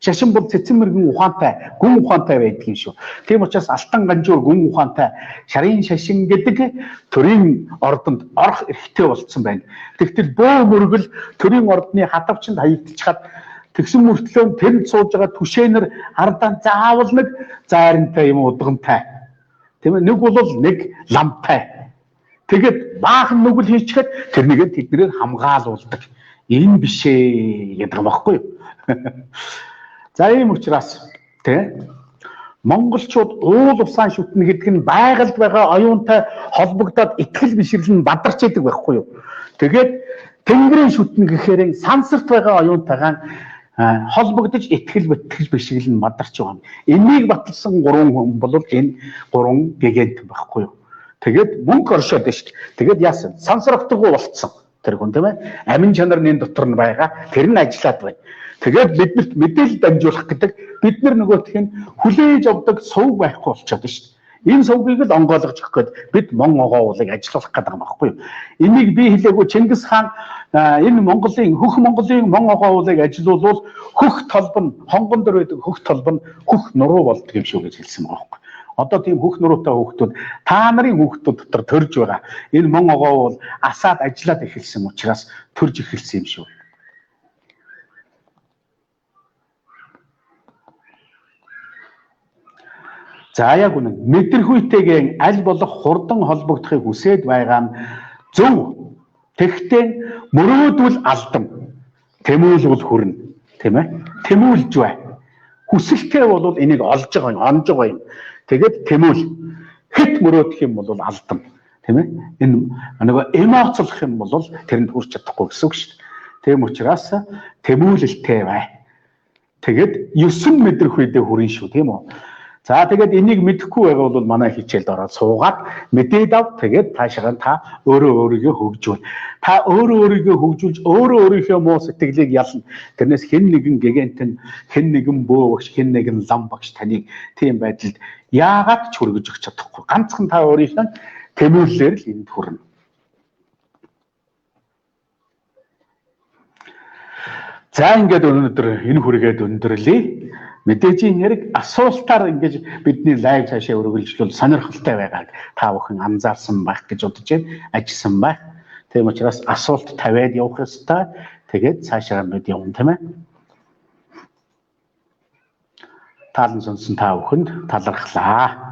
Шашин бол цэцэн мэрэгэн ухаантай, гүн ухаантай байдаг юм шүү. Тийм учраас алтан ганжуур гүн ухаантай шарын шашин гэдэг төрийн ордонд орох эрхтэй болцсон байна. Тэгтэл бөө мөргөл төрийн ордны хатавчанд хаягдчихад тэгсэн мөртлөө тэнд сууж байгаа түшээнэр ардаа заавал нэг зайрантай юм удгамтай. Тийм ээ, нэг бол нэг ламтай. Тэгээд баахан нүгэл хийчихэд тэрнийг тэднэрээр хамгаалуулдаг. Энэ биш ээ гэдэг юм баггүй юу? За ийм учраас тий монголчууд уул усаан шүтнэ гэдэг нь байгальд байгаа оюунтай холбогдоод итгэл бишрэл нь бадарч идэг байхгүй юу. Тэгээд тэнгэрийн шүтнэ гэхээр сансарт байгаа оюунтайгаа холбогдож итгэл бишрэл нь бадарч байгаа юм. Энийг баталсан 3 хүн бол энэ 3 гэгэнт байхгүй юу. Тэгээд мөнгө оршоод байна шүү дээ. Тэгээд яасан? Сансрагдаггүй болцсон тэр хүн тийм ээ. Амин чанар нь дотор нь байгаа. Тэр нь ажиллаад байна. Тэгээд биднэрт мэдээлэл дамжуулах гэдэг бид нар нөгөөх нь хүлээж авдаг сувг байхгүй болчиход байна шүү дээ. Энэ сувгийг л онгойлгож өгөх гээд бид мон огоовлыг ажиллуулах гэдэг юм байхгүй юу. Энийг би хэлээгүй Чингис хаан энэ Монголын мон огоовлыг ажиллуулвал хөх толб нь хонгон дөр байдаг хөх толб нь хөх нуруу болдог юм шүү гэж хэлсэн байгаа байхгүй. Одоо тийм хөх нуруутай хүүхдүүд та нарын хүүхдүүд дотор төрж байгаа. Энэ мон огоовл асаад ажиллаад эхэлсэн учраас төрж эхэлсэн юм шүү. За яг үнэн мэдрэхүйтэйгээ аль болох хурдан холбогдохыг хүсээд байгаа нь зөв. Тэгтээ мөрөөдвөл алдам. Тэмүүлвэл хүрнэ. Тийм ээ? Тэмүүлж бай. Хүсэлтэй бол энийг олж байгаа юм, онж байгаа юм. Тэгээд тэмүүл. Хэд мөрөөдөх юм бол алдам. Тийм ээ? Энэ нөгөө эмоцлох юм бол тэрэнд хүрч чадахгүй гэсэн үг шүү дээ. Тийм учраас тэмүүлэлтэй бай. Тэгээд 9 мэдрэх үедээ хүрэн шүү, тийм үү? За тэгээд энийг мэдэхгүй байгаа бол манай хичээлд ороод суугаад мэдээд ав. Тэгээд таашаа та өөрөө өөрийгөө хөгжүүл. Та өөрөө өөрийгөө хөгжүүлж өөрөө өөрийнхөө муу сэтгэлийг ялна. Тэрнээс хэн нэгэн гэгэнтэн, хэн нэгэн бөө багш, хэн нэгэн лам багш таныг тийм байдалд яагаад ч хүргэж өгч чадахгүй. Ганцхан та өөрийнхөө тэмүүлэлээр л энд хүрнэ. За ингээд өнөөдөр энэ хүргээд өндөрлөе. Мэдээжийн хэрэг асуултаар ингэж бидний лайв цаашаа өргөлжлүүл сонирхолтой байгааг та бүхэн анзаарсан байх гэж бодож байна. Ажилласан байх. Тийм учраас асуулт тавиад явах ёстой. Тэгээд цаашаа бид явна тийм ээ. Таалан сонсон та бүхэнд талархлаа.